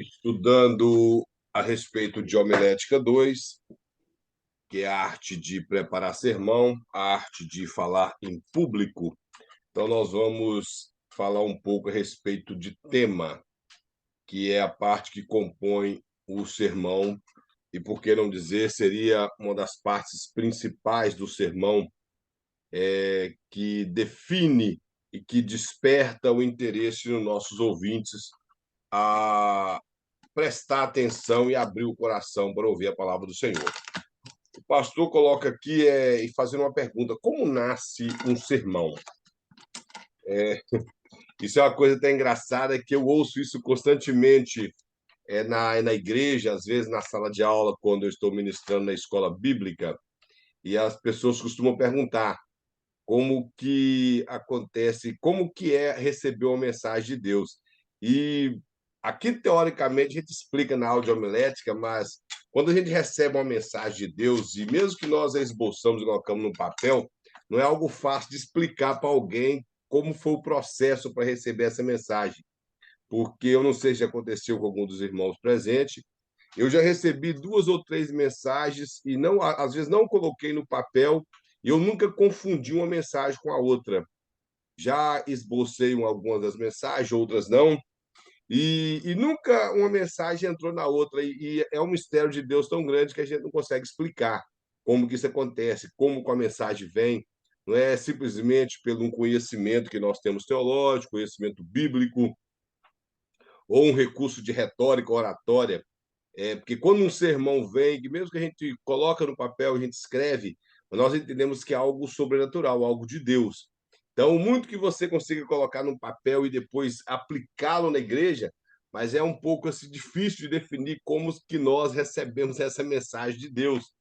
estudando a respeito de homilética 2, que é a arte de preparar sermão, a arte de falar em público. Então, nós vamos falar um pouco a respeito de tema, que é a parte que compõe o sermão, e por que não dizer, seria uma das partes principais do sermão, que define e que desperta o interesse nos nossos ouvintes a prestar atenção e abrir o coração para ouvir a palavra do Senhor. O pastor coloca aqui e fazendo uma pergunta: como nasce um sermão? Isso é uma coisa até engraçada, que eu ouço isso constantemente na igreja, às vezes na sala de aula, quando eu estou ministrando na escola bíblica, e as pessoas costumam perguntar como que acontece, como que é receber uma mensagem de Deus. E aqui, teoricamente, a gente explica na aula de homilética, mas quando a gente recebe uma mensagem de Deus, e mesmo que nós a esboçamos e colocamos no papel, não é algo fácil de explicar para alguém como foi o processo para receber essa mensagem. Porque eu não sei se aconteceu com algum dos irmãos presentes, eu já recebi duas ou três mensagens e não, às vezes não coloquei no papel, e eu nunca confundi uma mensagem com a outra. Já esbocei algumas das mensagens, outras não, e nunca uma mensagem entrou na outra, e é um mistério de Deus tão grande que a gente não consegue explicar como que isso acontece, como que a mensagem vem. Não é simplesmente pelo um conhecimento que nós temos teológico, conhecimento bíblico, ou um recurso de retórica, oratória. Porque quando um sermão vem, que mesmo que a gente coloca no papel, a gente escreve, nós entendemos que é algo sobrenatural, algo de Deus. Então, muito que você consiga colocar no papel e depois aplicá-lo na igreja, mas é um pouco assim, difícil de definir como que nós recebemos essa mensagem de Deus.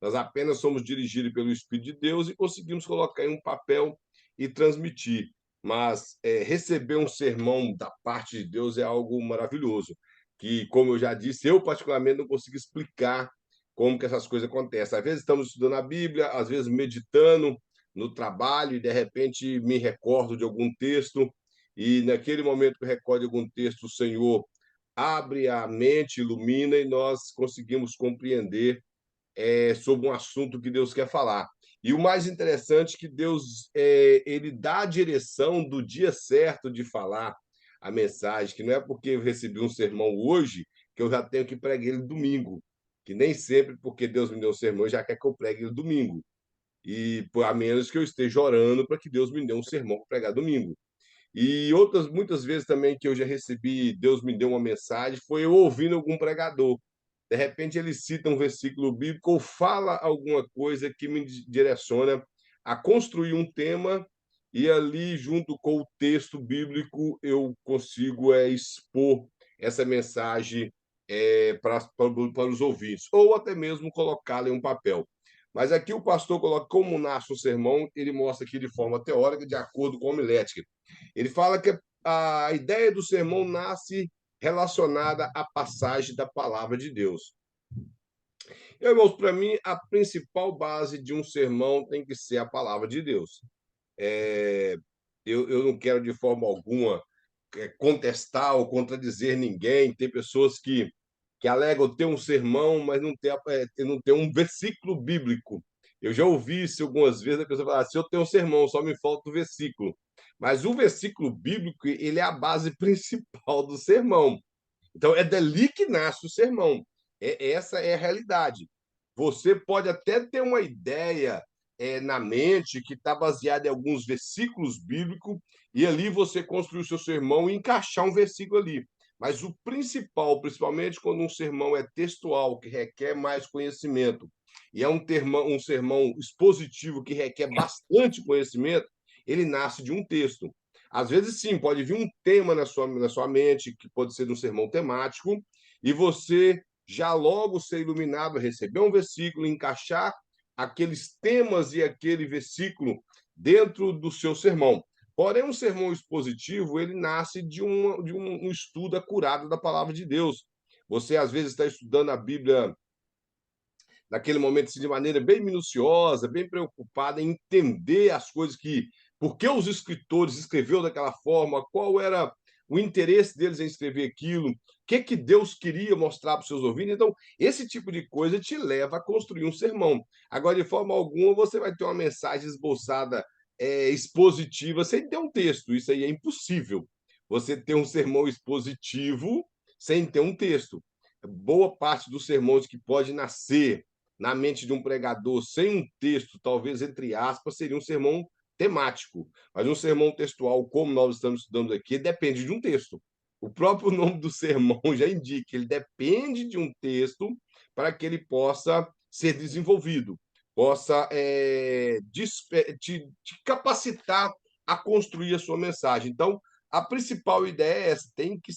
Nós apenas somos dirigidos pelo Espírito de Deus e conseguimos colocar em um papel e transmitir. Mas receber um sermão da parte de Deus é algo maravilhoso, que, como eu já disse, eu particularmente não consigo explicar como que essas coisas acontecem. Às vezes estamos estudando a Bíblia, às vezes meditando no trabalho e, de repente, me recordo de algum texto, e naquele momento que eu recordo de algum texto, o Senhor abre a mente, ilumina, e nós conseguimos compreender sobre um assunto que Deus quer falar. E o mais interessante é que Deus ele dá a direção do dia certo de falar a mensagem, que não é porque eu recebi um sermão hoje que eu já tenho que pregar ele domingo, que nem sempre porque Deus me deu um sermão já quer que eu pregue ele domingo. E a menos que eu esteja orando para que Deus me dê um sermão para pregar domingo. E outras muitas vezes também que eu já recebi, Deus me deu uma mensagem, foi eu ouvindo algum pregador. De repente ele cita um versículo bíblico ou fala alguma coisa que me direciona a construir um tema, e ali, junto com o texto bíblico, eu consigo expor essa mensagem para os ouvintes, ou até mesmo colocá-la em um papel. Mas aqui o pastor coloca como nasce o sermão, ele mostra aqui de forma teórica, de acordo com a homilética. Ele fala que a ideia do sermão nasce relacionada à passagem da palavra de Deus. Irmãos, para mim, a principal base de um sermão tem que ser a palavra de Deus. É, eu não quero, de forma alguma, contestar ou contradizer ninguém. Tem pessoas que alegam ter um sermão, mas não ter um versículo bíblico. Eu já ouvi isso algumas vezes, a pessoa fala: se eu tenho um sermão, só me falta o versículo. Mas o versículo bíblico, ele é a base principal do sermão. Então, é dali que nasce o sermão. Essa é a realidade. Você pode até ter uma ideia na mente que está baseada em alguns versículos bíblicos, e ali você construir o seu sermão e encaixar um versículo ali. Mas o principal, principalmente quando um sermão é textual, que requer mais conhecimento, e é um sermão expositivo que requer bastante conhecimento, ele nasce de um texto. Às vezes, sim, pode vir um tema na sua mente, que pode ser um sermão temático, e você já logo ser iluminado, receber um versículo, encaixar aqueles temas e aquele versículo dentro do seu sermão. Porém, um sermão expositivo, ele nasce de um estudo acurado da palavra de Deus. Você, às vezes, está estudando a Bíblia naquele momento assim, de maneira bem minuciosa, bem preocupada em entender as coisas que, por que os escritores escreveu daquela forma, qual era o interesse deles em escrever aquilo, o que que Deus queria mostrar para os seus ouvintes. Então, esse tipo de coisa te leva a construir um sermão. Agora, de forma alguma, você vai ter uma mensagem esboçada, expositiva, sem ter um texto. Isso aí é impossível. Você ter um sermão expositivo sem ter um texto. Boa parte dos sermões que pode nascer na mente de um pregador sem um texto, talvez entre aspas, seria um sermão temático. Mas um sermão textual, como nós estamos estudando aqui, depende de um texto. O próprio nome do sermão já indica, ele depende de um texto para que ele possa ser desenvolvido, possa te capacitar a construir a sua mensagem. Então, a principal ideia é essa, tem que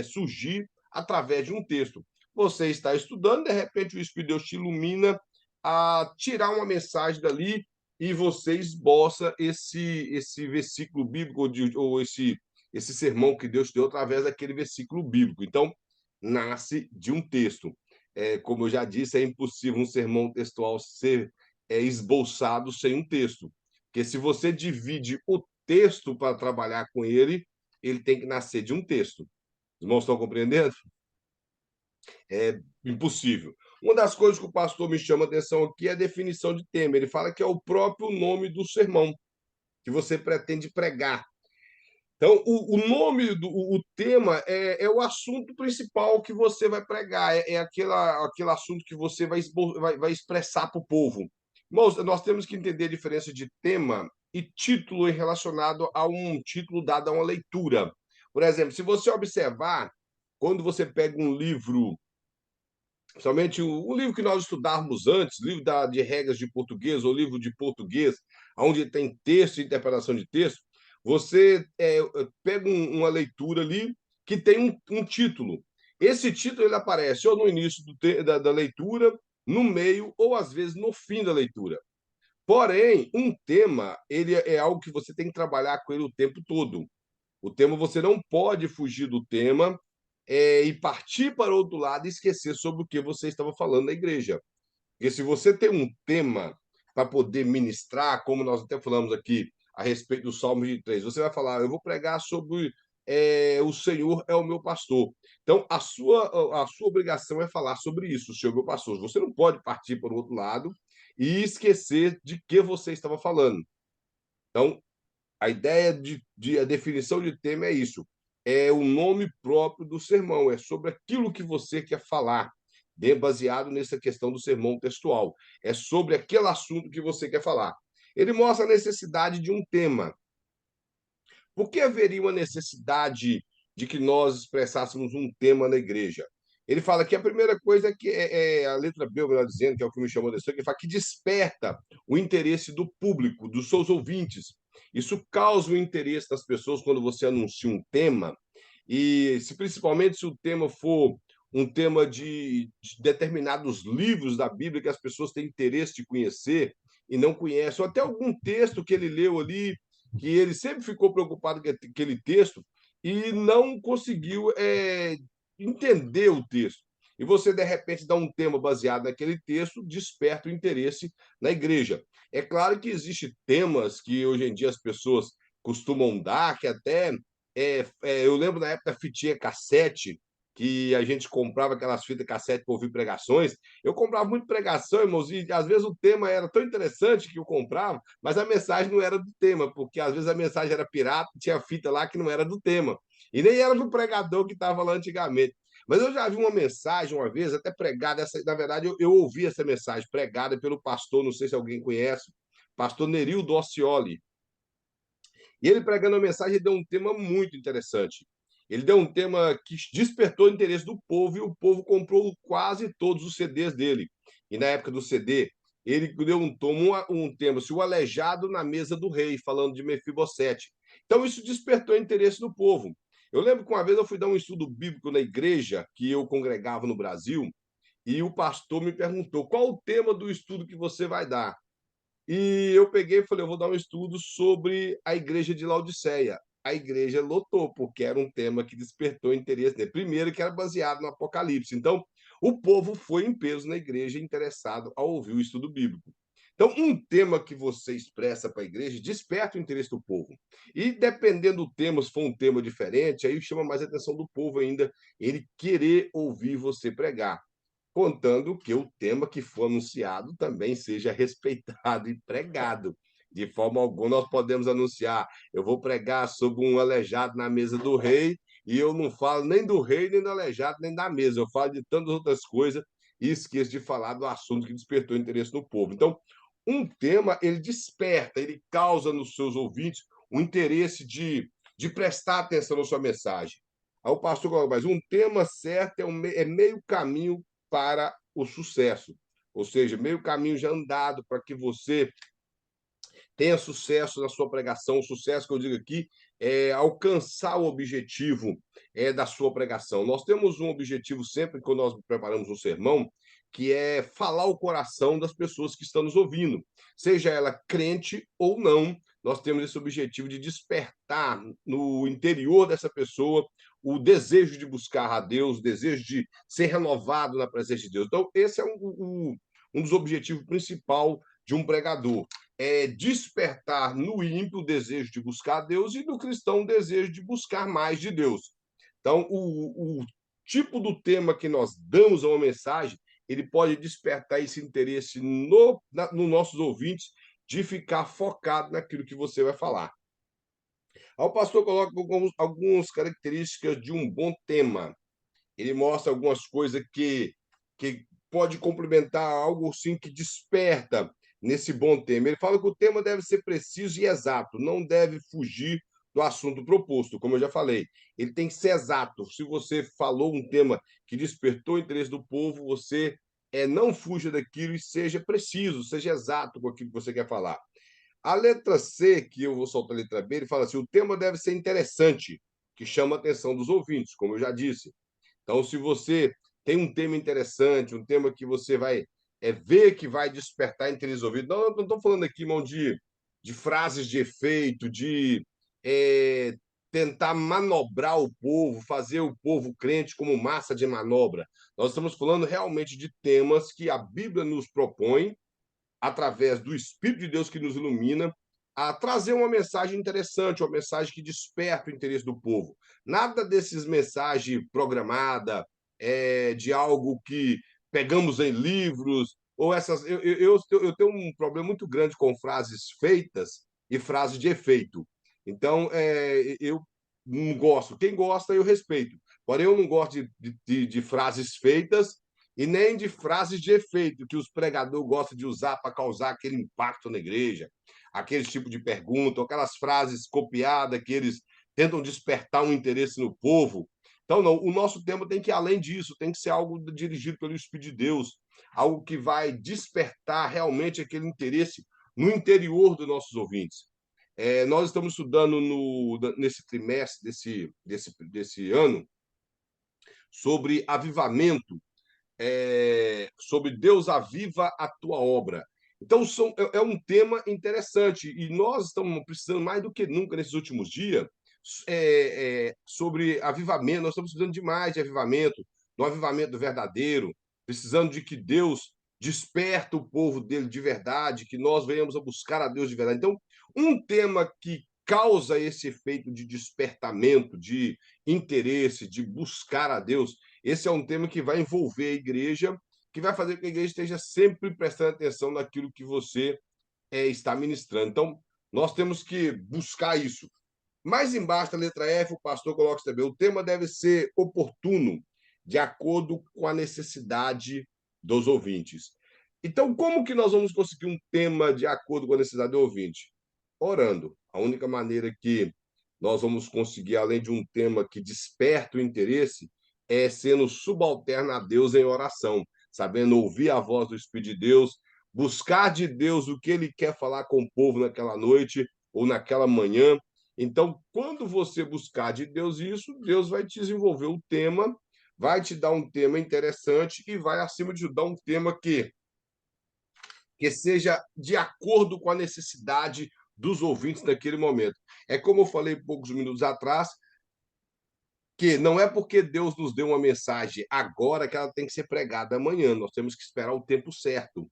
surgir através de um texto. Você está estudando, de repente o Espírito de Deus te ilumina a tirar uma mensagem dali e você esboça esse versículo bíblico ou esse sermão que Deus te deu através daquele versículo bíblico. Então, nasce de um texto. Como eu já disse, é impossível um sermão textual ser esboçado sem um texto. Porque se você divide o texto para trabalhar com ele, ele tem que nascer de um texto. Os irmãos estão compreendendo? É impossível. Uma das coisas que o pastor me chama a atenção aqui é a definição de tema. Ele fala que é o próprio nome do sermão que você pretende pregar. Então, o nome, o tema é o assunto principal que você vai pregar, aquele assunto que você vai expressar para o povo. Irmãos, nós temos que entender a diferença de tema e título relacionado a um título dado a uma leitura. Por exemplo, se você observar, quando você pega um livro, somente o livro que nós estudávamos antes, livro de regras de português ou livro de português, onde tem texto e interpretação de texto, você pega uma leitura ali que tem um título. Esse título ele aparece ou no início da leitura, no meio ou às vezes no fim da leitura. Porém, um tema ele é algo que você tem que trabalhar com ele o tempo todo. O tema você não pode fugir do tema e partir para outro lado e esquecer sobre o que você estava falando na igreja. Porque se você tem um tema para poder ministrar, como nós até falamos aqui a respeito do Salmo 23, você vai falar, eu vou pregar sobre o Senhor é o meu pastor. Então, a sua obrigação é falar sobre isso, o Senhor é o meu pastor. Você não pode partir para o outro lado e esquecer de que você estava falando. Então, a ideia a definição de tema é isso. É o nome próprio do sermão, é sobre aquilo que você quer falar, baseado nessa questão do sermão textual. É sobre aquele assunto que você quer falar. Ele mostra a necessidade de um tema. Por que haveria uma necessidade de que nós expressássemos um tema na igreja? Ele fala que a primeira coisa é que é a letra B, melhor dizendo, que é o que me chamou a atenção, que ele fala que desperta o interesse do público, dos seus ouvintes. Isso causa o interesse das pessoas quando você anuncia um tema, e se principalmente se o tema for um tema de determinados livros da Bíblia que as pessoas têm interesse de conhecer e não conhecem, ou até algum texto que ele leu ali que ele sempre ficou preocupado com aquele texto e não conseguiu entender o texto. E você, de repente, dá um tema baseado naquele texto, desperta o interesse na igreja. É claro que existem temas que hoje em dia as pessoas costumam dar, que até. Eu lembro na época da fitinha cassete, que a gente comprava aquelas fitas cassete para ouvir pregações. Eu comprava muito pregação, irmãos, e às vezes o tema era tão interessante que eu comprava, mas a mensagem não era do tema, porque às vezes a mensagem era pirata, tinha fita lá que não era do tema. E nem era do pregador que estava lá antigamente. Mas eu já vi uma mensagem uma vez, até pregada, na verdade, eu ouvi essa mensagem pregada pelo pastor, não sei se alguém conhece, pastor Nerildo Orcioli. E ele pregando a mensagem, ele deu um tema muito interessante. Ele deu um tema que despertou o interesse do povo e o povo comprou quase todos os CDs dele. E na época do CD, ele deu um tema, se o aleijado na mesa do rei, falando de Mefibosete. Então isso despertou o interesse do povo. Eu lembro que uma vez eu fui dar um estudo bíblico na igreja que eu congregava no Brasil e o pastor me perguntou qual o tema do estudo que você vai dar. E eu peguei e falei, eu vou dar um estudo sobre a igreja de Laodiceia. A igreja lotou, porque era um tema que despertou interesse dele. Primeiro, que era baseado no Apocalipse. Então, o povo foi em peso na igreja interessado a ouvir o estudo bíblico. Então, um tema que você expressa para a igreja desperta o interesse do povo. E dependendo do tema, se for um tema diferente, aí chama mais a atenção do povo ainda, ele querer ouvir você pregar, contando que o tema que for anunciado também seja respeitado e pregado. De forma alguma, nós podemos anunciar: eu vou pregar sobre um aleijado na mesa do rei, e eu não falo nem do rei, nem do aleijado, nem da mesa, eu falo de tantas outras coisas e esqueço de falar do assunto que despertou interesse no povo. Então, um tema, ele desperta, ele causa nos seus ouvintes o interesse de prestar atenção na sua mensagem. Aí o pastor coloca, mas um tema certo é meio caminho para o sucesso. Ou seja, meio caminho já andado para que você tenha sucesso na sua pregação. O sucesso que eu digo aqui é alcançar o objetivo da sua pregação. Nós temos um objetivo sempre quando nós preparamos um sermão, que é falar o coração das pessoas que estão nos ouvindo, seja ela crente ou não. Nós temos esse objetivo de despertar no interior dessa pessoa o desejo de buscar a Deus, o desejo de ser renovado na presença de Deus. Então, esse é um dos objetivos principais de um pregador, é despertar no ímpio o desejo de buscar a Deus e no cristão o desejo de buscar mais de Deus. Então, o tipo do tema que nós damos a uma mensagem, ele pode despertar esse interesse nos nossos ouvintes de ficar focado naquilo que você vai falar. Aí o pastor coloca algumas características de um bom tema. Ele mostra algumas coisas que pode complementar algo sim que desperta nesse bom tema. Ele fala que o tema deve ser preciso e exato, não deve fugir do assunto proposto, como eu já falei. Ele tem que ser exato. Se você falou um tema que despertou o interesse do povo, você não fuja daquilo e seja preciso, seja exato com aquilo que você quer falar. A letra C, que eu vou soltar a letra B, ele fala assim: o tema deve ser interessante, que chama a atenção dos ouvintes, como eu já disse. Então, se você tem um tema interessante, um tema que você vai ver que vai despertar interesse do ouvido, não estou falando aqui, irmão, de frases de efeito, de é, tentar manobrar o povo, fazer o povo crente como massa de manobra. Nós estamos falando realmente de temas que a Bíblia nos propõe através do Espírito de Deus que nos ilumina, a trazer uma mensagem interessante, uma mensagem que desperta o interesse do povo. Nada desses mensagens programada, de algo que pegamos em livros, ou essas. Eu tenho um problema muito grande com frases feitas e frases de efeito. Então, eu não gosto. Quem gosta, eu respeito. Porém, eu não gosto de frases feitas e nem de frases de efeito que os pregadores gostam de usar para causar aquele impacto na igreja, aquele tipo de pergunta, aquelas frases copiadas que eles tentam despertar um interesse no povo. Então, não, o nosso tema tem que ir além disso, tem que ser algo dirigido pelo Espírito de Deus, algo que vai despertar realmente aquele interesse no interior dos nossos ouvintes. Nós estamos estudando nesse trimestre desse ano sobre avivamento, sobre Deus aviva a tua obra. Então, é um tema interessante e nós estamos precisando mais do que nunca nesses últimos dias sobre avivamento. Nós estamos precisando demais de avivamento, do avivamento verdadeiro, precisando de que Deus desperta o povo dele de verdade, que nós venhamos a buscar a Deus de verdade. Então, um tema que causa esse efeito de despertamento, de interesse, de buscar a Deus, esse é um tema que vai envolver a igreja, que vai fazer com que a igreja esteja sempre prestando atenção naquilo que você está ministrando. Então, nós temos que buscar isso. Mais embaixo da letra F, o pastor coloca também: o tema deve ser oportuno, de acordo com a necessidade dos ouvintes. Então, como que nós vamos conseguir um tema de acordo com a necessidade do ouvinte? Orando. A única maneira que nós vamos conseguir, além de um tema que desperta o interesse, é sendo subalterno a Deus em oração, sabendo ouvir a voz do Espírito de Deus, buscar de Deus o que ele quer falar com o povo naquela noite ou naquela manhã. Então, quando você buscar de Deus isso, Deus vai te desenvolver o tema, vai te dar um tema interessante e vai, acima de tudo, dar um tema que seja de acordo com a necessidade dos ouvintes naquele momento. É como eu falei poucos minutos atrás, que não é porque Deus nos deu uma mensagem agora que ela tem que ser pregada amanhã. Nós temos que esperar o tempo certo,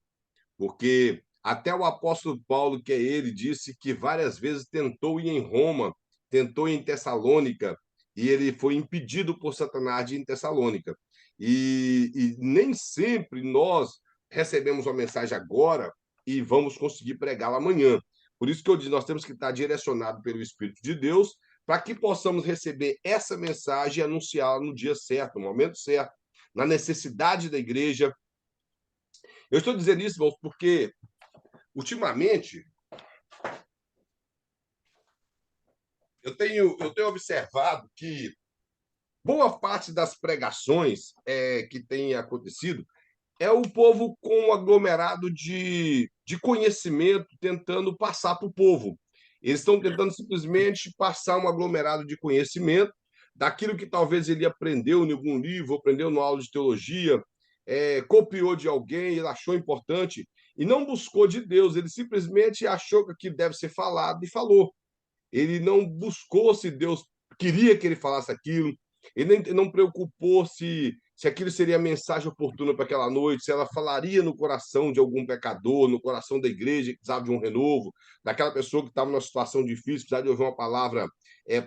porque Até o apóstolo Paulo, que é ele, disse que várias vezes tentou ir em Roma, tentou ir em Tessalônica, e ele foi impedido por Satanás de ir em Tessalônica. E nem sempre nós recebemos uma mensagem agora e vamos conseguir pregá-la amanhã. Por isso que eu disse, nós temos que estar direcionados pelo Espírito de Deus para que possamos receber essa mensagem e anunciá-la no dia certo, no momento certo, na necessidade da igreja. Eu estou dizendo isso, irmãos, porque ultimamente eu tenho observado que boa parte das pregações que tem acontecido é o povo com um aglomerado de conhecimento tentando passar para o povo. Eles estão tentando simplesmente passar um aglomerado de conhecimento daquilo que talvez ele aprendeu em algum livro, aprendeu numa aula de teologia, copiou de alguém, ele achou importante e não buscou de Deus, ele simplesmente achou que aquilo deve ser falado e falou. Ele não buscou se Deus queria que ele falasse aquilo, ele não preocupou se aquilo seria a mensagem oportuna para aquela noite, se ela falaria no coração de algum pecador, no coração da igreja que precisava de um renovo, daquela pessoa que estava numa situação difícil, precisava de ouvir uma palavra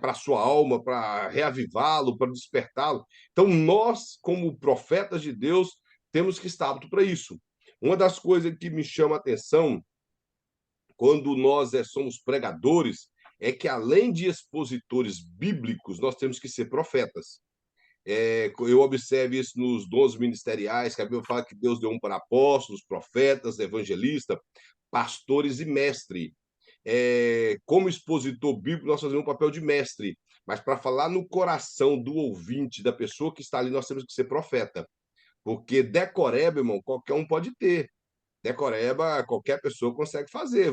para a sua alma, para reavivá-lo, para despertá-lo. Então, nós, como profetas de Deus, temos que estar aptos para isso. Uma das coisas que me chama a atenção quando nós somos pregadores, é que além de expositores bíblicos, nós temos que ser profetas. Eu observo isso nos dons ministeriais, que a Bíblia fala que Deus deu um para apóstolos, profetas, evangelistas, pastores e mestre. Como expositor bíblico, nós fazemos um papel de mestre, mas para falar no coração do ouvinte, da pessoa que está ali, nós temos que ser profeta. Porque decoreba, irmão, qualquer um pode ter. Decoreba, qualquer pessoa consegue fazer.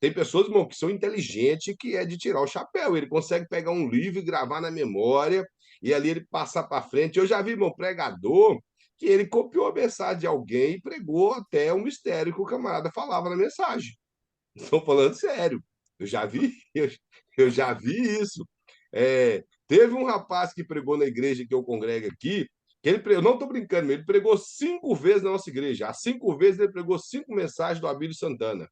Tem pessoas, irmão, que são inteligentes, que é de tirar o chapéu. Ele consegue pegar um livro e gravar na memória, e ali ele passar para frente. Eu já vi, irmão, pregador, que ele copiou a mensagem de alguém e pregou até o mistério que o camarada falava na mensagem. Estou falando sério. Eu já vi, eu já vi isso. Teve um rapaz que pregou na igreja que eu congrego aqui, que eu não estou brincando, ele pregou 5 vezes na nossa igreja. As 5 vezes ele pregou 5 mensagens do Abílio Santana.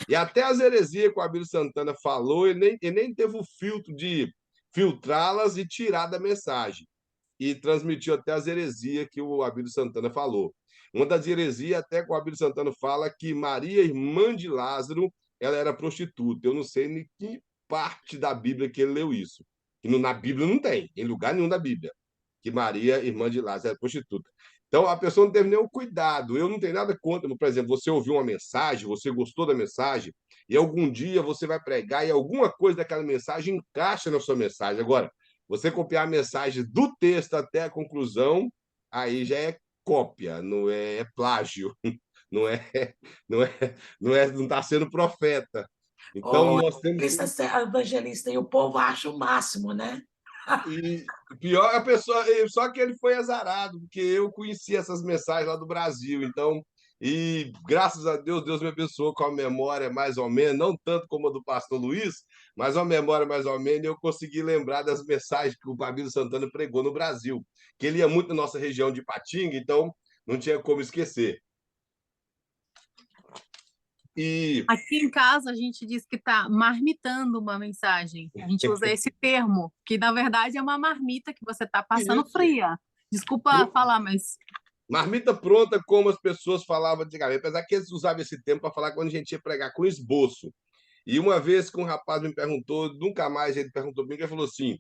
E até as heresias que o Abílio Santana falou, ele nem teve o filtro de filtrá-las e tirar da mensagem. E transmitiu até as heresias que o Abílio Santana falou. Uma das heresias, até que o Abílio Santana fala que Maria, irmã de Lázaro, ela era prostituta. Eu não sei em que parte da Bíblia que ele leu isso. E na Bíblia não tem, em lugar nenhum da Bíblia, que Maria, irmã de Lázaro, era prostituta. Então, a pessoa não teve nenhum cuidado. Eu não tenho nada contra, por exemplo, você ouviu uma mensagem, você gostou da mensagem, e algum dia você vai pregar e alguma coisa daquela mensagem encaixa na sua mensagem. Agora, você copiar a mensagem do texto até a conclusão, aí já é cópia, não é plágio, não é, não está sendo profeta. Então, Ou nós temos que. evangelista, e o povo acha o máximo, né? E pior a pessoa, só que ele foi azarado, porque eu conheci essas mensagens lá do Brasil, então, e graças a Deus, Deus me abençoou com a memória mais ou menos, não tanto como a do pastor Luiz, mas uma memória mais ou menos, e eu consegui lembrar das mensagens que o Abílio Santana pregou no Brasil, que ele ia muito na nossa região de Ipatinga, então não tinha como esquecer. E Aqui em casa a gente diz que está marmitando uma mensagem. A gente usa esse termo, que na verdade é uma marmita que você está passando isso, fria. Desculpa falar, mas marmita pronta, como as pessoas falavam antigamente, apesar que eles usavam esse termo para falar quando a gente ia pregar com esboço. E uma vez que um rapaz me perguntou, nunca mais ele perguntou para mim, ele falou assim: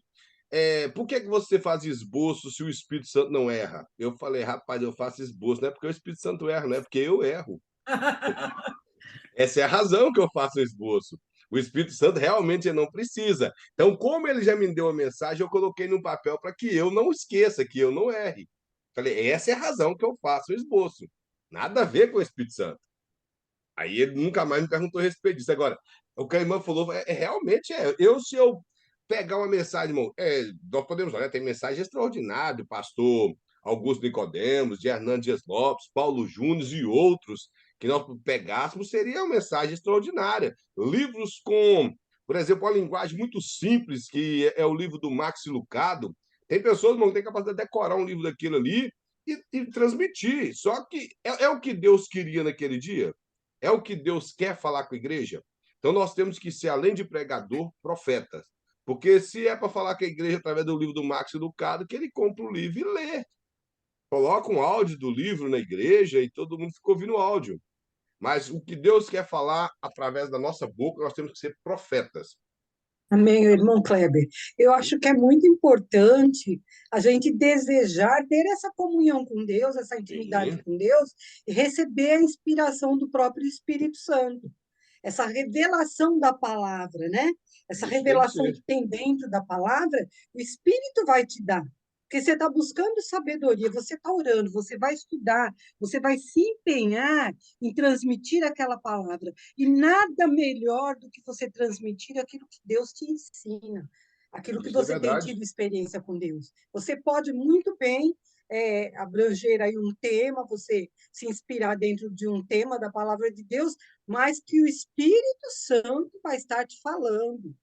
por que você faz esboço se o Espírito Santo não erra? Eu falei, rapaz, eu faço esboço, não é porque o Espírito Santo erra, não é porque eu erro. Essa é a razão que eu faço esboço. O Espírito Santo realmente não precisa. Então, como ele já me deu a mensagem, eu coloquei no papel para que eu não esqueça, que eu não erre. Falei, essa é a razão que eu faço o esboço. Nada a ver com o Espírito Santo. Aí ele nunca mais me perguntou a respeito disso. Agora, o que a irmã falou realmente é. Se eu pegar uma mensagem, irmão, nós podemos olhar, tem mensagem extraordinária do pastor Augusto Nicodemos, de Hernando Dias Lopes, Paulo Júnior e outros, que nós pegássemos, seria uma mensagem extraordinária. Livros com, por exemplo, uma linguagem muito simples, que é o livro do Max Lucado. Tem pessoas, irmão, que têm capacidade de decorar um livro daquilo ali e transmitir. Só que é o que Deus queria naquele dia. É o que Deus quer falar com a igreja? Então nós temos que ser, além de pregador, profetas. Porque se é para falar com a igreja através do livro do Max Lucado, que ele compra o livro e lê. Coloca um áudio do livro na igreja e todo mundo fica ouvindo o áudio. Mas o que Deus quer falar através da nossa boca, nós temos que ser profetas. Amém, irmão Kleber. Eu acho que é muito importante a gente desejar ter essa comunhão com Deus, essa intimidade Sim, com Deus, e receber a inspiração do próprio Espírito Santo. Essa revelação da palavra, né? Essa isso tem que revelação ser. que tem dentro da palavra, o Espírito vai te dar. Porque você está buscando sabedoria, você está orando, você vai estudar, você vai se empenhar em transmitir aquela palavra. E nada melhor do que você transmitir aquilo que Deus te ensina, aquilo que Isso é você tem verdade. tido experiência com Deus. Você pode muito bem abranger aí um tema, você se inspirar dentro de um tema da palavra de Deus, mas que o Espírito Santo vai estar te falando.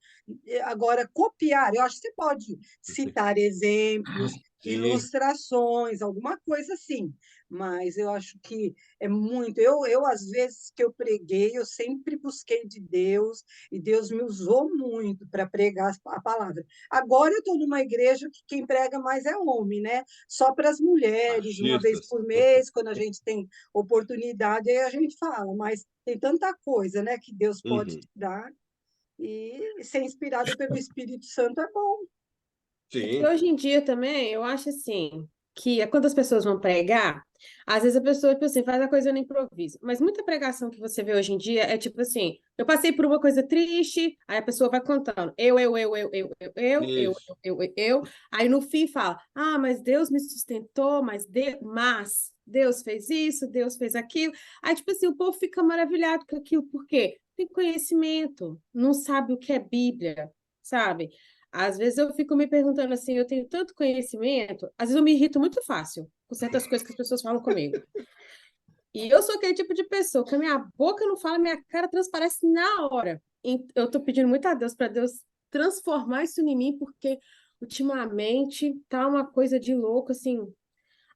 Agora, copiar, eu acho que você pode citar exemplos, Sim, ilustrações, alguma coisa assim, mas eu acho que é muito. Às vezes que eu preguei, eu sempre busquei de Deus, e Deus me usou muito para pregar a palavra. Agora eu estou numa igreja que quem prega mais é homem, né? Só para as mulheres, uma vez machistas. por mês, quando a gente tem oportunidade, aí a gente fala, mas tem tanta coisa, né, que Deus pode Uhum. te dar, e ser inspirado pelo Espírito Santo é bom. É que Sim, hoje em dia também, eu acho assim, que quando as pessoas vão pregar, às vezes a pessoa, tipo assim, faz a coisa no improviso. Mas muita pregação que você vê hoje em dia é tipo assim, eu passei por uma coisa triste, aí a pessoa vai contando, eu. Aí no fim fala, ah, mas Deus me sustentou, mas Deus fez isso, Deus fez aquilo. Aí, tipo assim, o povo fica maravilhado com aquilo, por quê? Tem conhecimento, não sabe o que é Bíblia, sabe? Às vezes eu fico me perguntando assim, eu tenho tanto conhecimento, às vezes eu me irrito muito fácil com certas coisas que as pessoas falam comigo. E eu sou aquele tipo de pessoa que a minha boca não fala, minha cara transparece na hora. E eu tô pedindo muito a Deus para Deus transformar isso em mim, porque ultimamente tá uma coisa de louco, assim,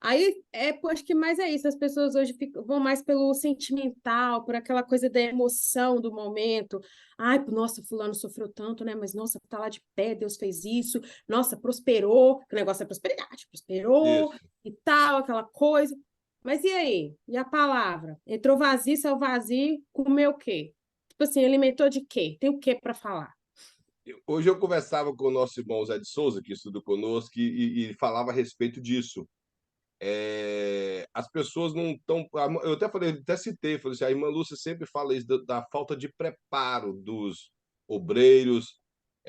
aí, pô, acho que mais é isso, as pessoas hoje vão mais pelo sentimental, por aquela coisa da emoção do momento. Ai, nossa, fulano sofreu tanto, né? Mas, nossa, tá lá de pé, Deus fez isso. Nossa, prosperou, que o negócio é prosperidade, prosperou isso. e tal, aquela coisa. Mas e aí? E a palavra? Entrou vazio, saiu vazio, comeu o quê? Tipo assim, alimentou de quê? Tem o quê para falar? Hoje eu conversava com o nosso irmão Zé de Souza, que estuda conosco, e falava a respeito disso. As pessoas não estão. Eu até falei, até citei, falei assim, a irmã Lúcia sempre fala isso da falta de preparo dos obreiros,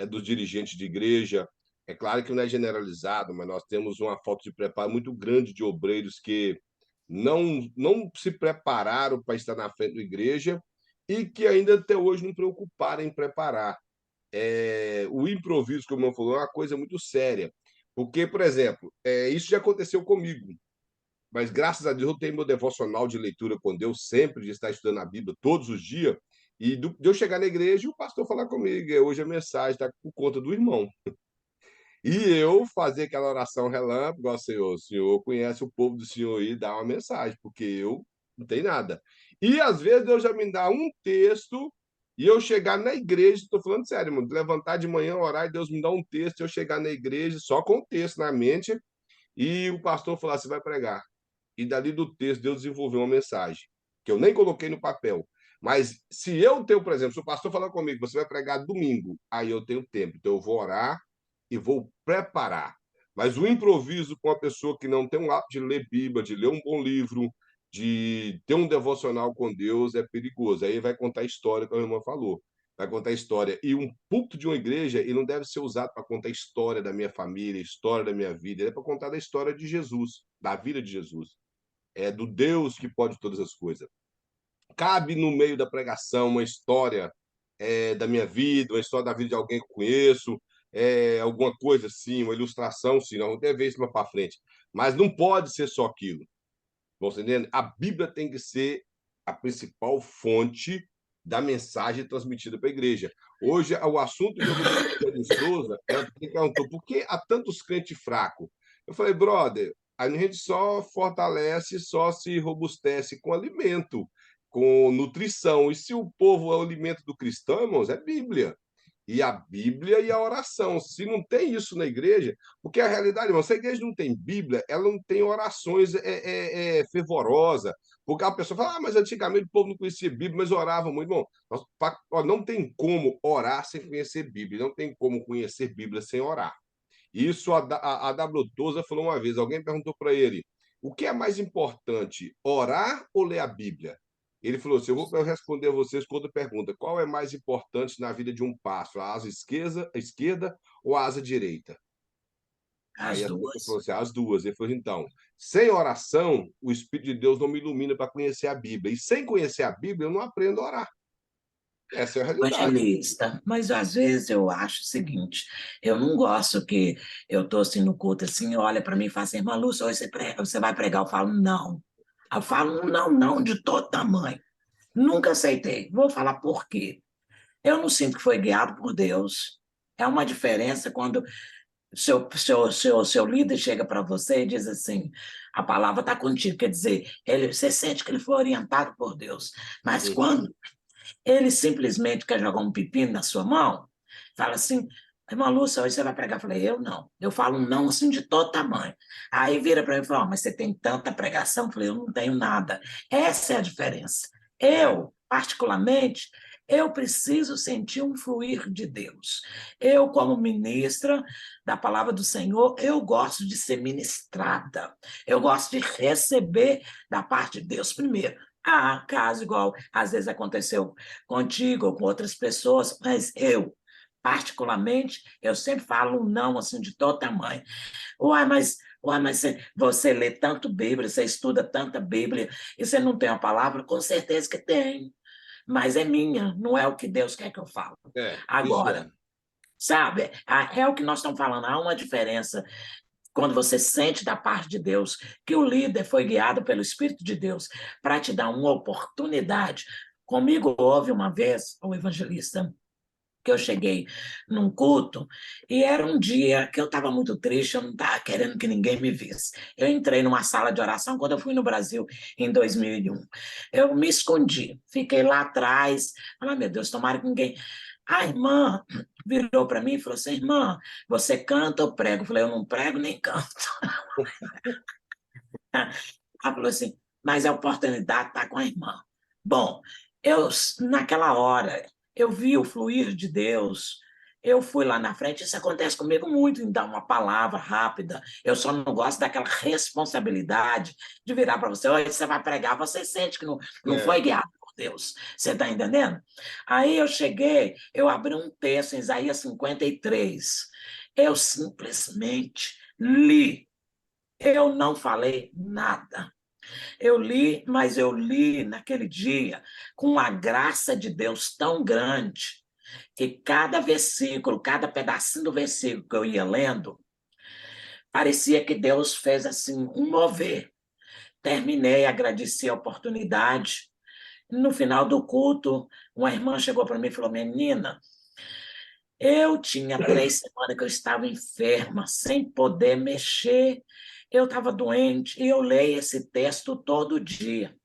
dos dirigentes de igreja. É claro que não é generalizado, mas nós temos uma falta de preparo muito grande de obreiros que não se prepararam para estar na frente da igreja e que ainda até hoje não preocuparam em preparar. O improviso, como eu falou, é uma coisa muito séria. Porque, por exemplo, isso já aconteceu comigo. Mas graças a Deus eu tenho meu devocional de leitura com Deus, sempre de estar estudando a Bíblia todos os dias. E de eu chegar na igreja e o pastor falar comigo, hoje a mensagem está por conta do irmão. E eu fazer aquela oração relâmpago, ó Senhor, o Senhor conhece o povo do Senhor e dá uma mensagem, porque eu não tenho nada. E às vezes Deus já me dá um texto e eu chegar na igreja, estou falando sério, mano, levantar de manhã, orar e Deus me dá um texto, eu chegar na igreja só com o texto na mente e o pastor falar, você vai pregar. E dali do texto Deus desenvolveu uma mensagem que eu nem coloquei no papel. Mas se eu tenho, por exemplo, se o pastor falar comigo, você vai pregar domingo, aí eu tenho tempo, então eu vou orar e vou preparar. Mas o improviso com a pessoa que não tem um hábito de ler Bíblia, de ler um bom livro, de ter um devocional com Deus, é perigoso. Aí vai contar a história que a irmã falou. Vai contar a história. E um púlpito de uma igreja, ele não deve ser usado para contar a história da minha família, a história da minha vida. Ele é para contar a história de Jesus, da vida de Jesus. É do Deus que pode todas as coisas. Cabe no meio da pregação uma história da minha vida, uma história da vida de alguém que eu conheço, alguma coisa assim, uma ilustração, sim, não deve ver isso mais para frente. Mas não pode ser só aquilo. Você entendendo? A Bíblia tem que ser a principal fonte da mensagem transmitida para a igreja. Hoje, o assunto que eu conversei com a Souza, ela me perguntou por que há tantos crentes fracos? Eu falei, brother, a gente só fortalece, só se robustece com alimento. com nutrição. E se o povo é o alimento do cristão, irmãos, é Bíblia. E a Bíblia e a oração. Se não tem isso na igreja, porque a realidade, irmão, se a igreja não tem Bíblia, ela não tem orações fervorosas. Porque a pessoa fala, mas antigamente o povo não conhecia Bíblia, mas orava muito. Irmão, não tem como orar sem conhecer Bíblia, não tem como conhecer Bíblia sem orar. Isso a W. Tozer falou uma vez, alguém perguntou para ele, o que é mais importante, orar ou ler a Bíblia? Ele falou assim, eu vou responder a vocês com outra pergunta, qual é mais importante na vida de um pássaro, a asa esquerda ou a asa direita? Aí As a pessoa falou duas. assim, as duas. Ele falou, então, sem oração, o Espírito de Deus não me ilumina para conhecer a Bíblia. E sem conhecer a Bíblia, eu não aprendo a orar. Essa é a realidade. Evangelista, mas às vezes eu acho o seguinte, eu não gosto que eu estou assim no culto assim, olha para mim e fala assim, irmã Lúcia, hoje você vai pregar, eu falo não. Eu falo não, não, de todo tamanho. Nunca aceitei. Vou falar por quê. Eu não sinto que foi guiado por Deus. É uma diferença quando seu líder chega para você e diz assim, a palavra está contigo, quer dizer, você sente que ele foi orientado por Deus. Mas Uhum. quando ele simplesmente quer jogar um pepino na sua mão, fala assim, irmã Lúcia, hoje você vai pregar? Eu falei, eu não. Eu falo um não assim de todo tamanho. Aí vira para mim e fala, mas você tem tanta pregação? Eu falei, eu não tenho nada. Essa é a diferença. É, Eu, particularmente, eu preciso sentir um fluir de Deus. Eu, como ministra da palavra do Senhor, eu gosto de ser ministrada. Eu gosto de receber da parte de Deus primeiro. Ah, caso igual às vezes aconteceu contigo ou com outras pessoas, mas eu, particularmente, eu sempre falo um não assim de todo tamanho. Uai, mas você lê tanto Bíblia, você estuda tanta Bíblia e você não tem a palavra? Com certeza que tem, mas é minha, não é o que Deus quer que eu fale. isso Agora, é. sabe, é o que nós estamos falando, há uma diferença quando você sente da parte de Deus que o líder foi guiado pelo Espírito de Deus para te dar uma oportunidade. Comigo houve uma vez, o evangelista, que eu cheguei num culto e era um dia que eu estava muito triste, eu não estava querendo que ninguém me visse. Eu entrei numa sala de oração quando eu fui no Brasil em 2001. Eu me escondi, fiquei lá atrás. Falei, meu Deus, tomara que ninguém... A irmã virou para mim e falou assim, irmã, você canta ou prega? Eu falei, eu não prego nem canto. Ela falou assim, mas a oportunidade está com a irmã. Bom, naquela hora, eu vi o fluir de Deus, eu fui lá na frente, isso acontece comigo muito, em dar uma palavra rápida, eu só não gosto daquela responsabilidade de virar para você, oi, você vai pregar, você sente que não foi É. guiado por Deus, você está entendendo? Aí eu cheguei, eu abri um texto em Isaías 53, eu simplesmente li, eu não falei nada. Eu li, mas eu li naquele dia com a graça de Deus tão grande que cada versículo, cada pedacinho do versículo que eu ia lendo, parecia que Deus fez assim um mover. Terminei, agradeci a oportunidade. No final do culto, uma irmã chegou para mim e falou, menina, eu tinha 3 semanas que eu estava enferma, sem poder mexer, eu estava doente, e eu leio esse texto todo dia.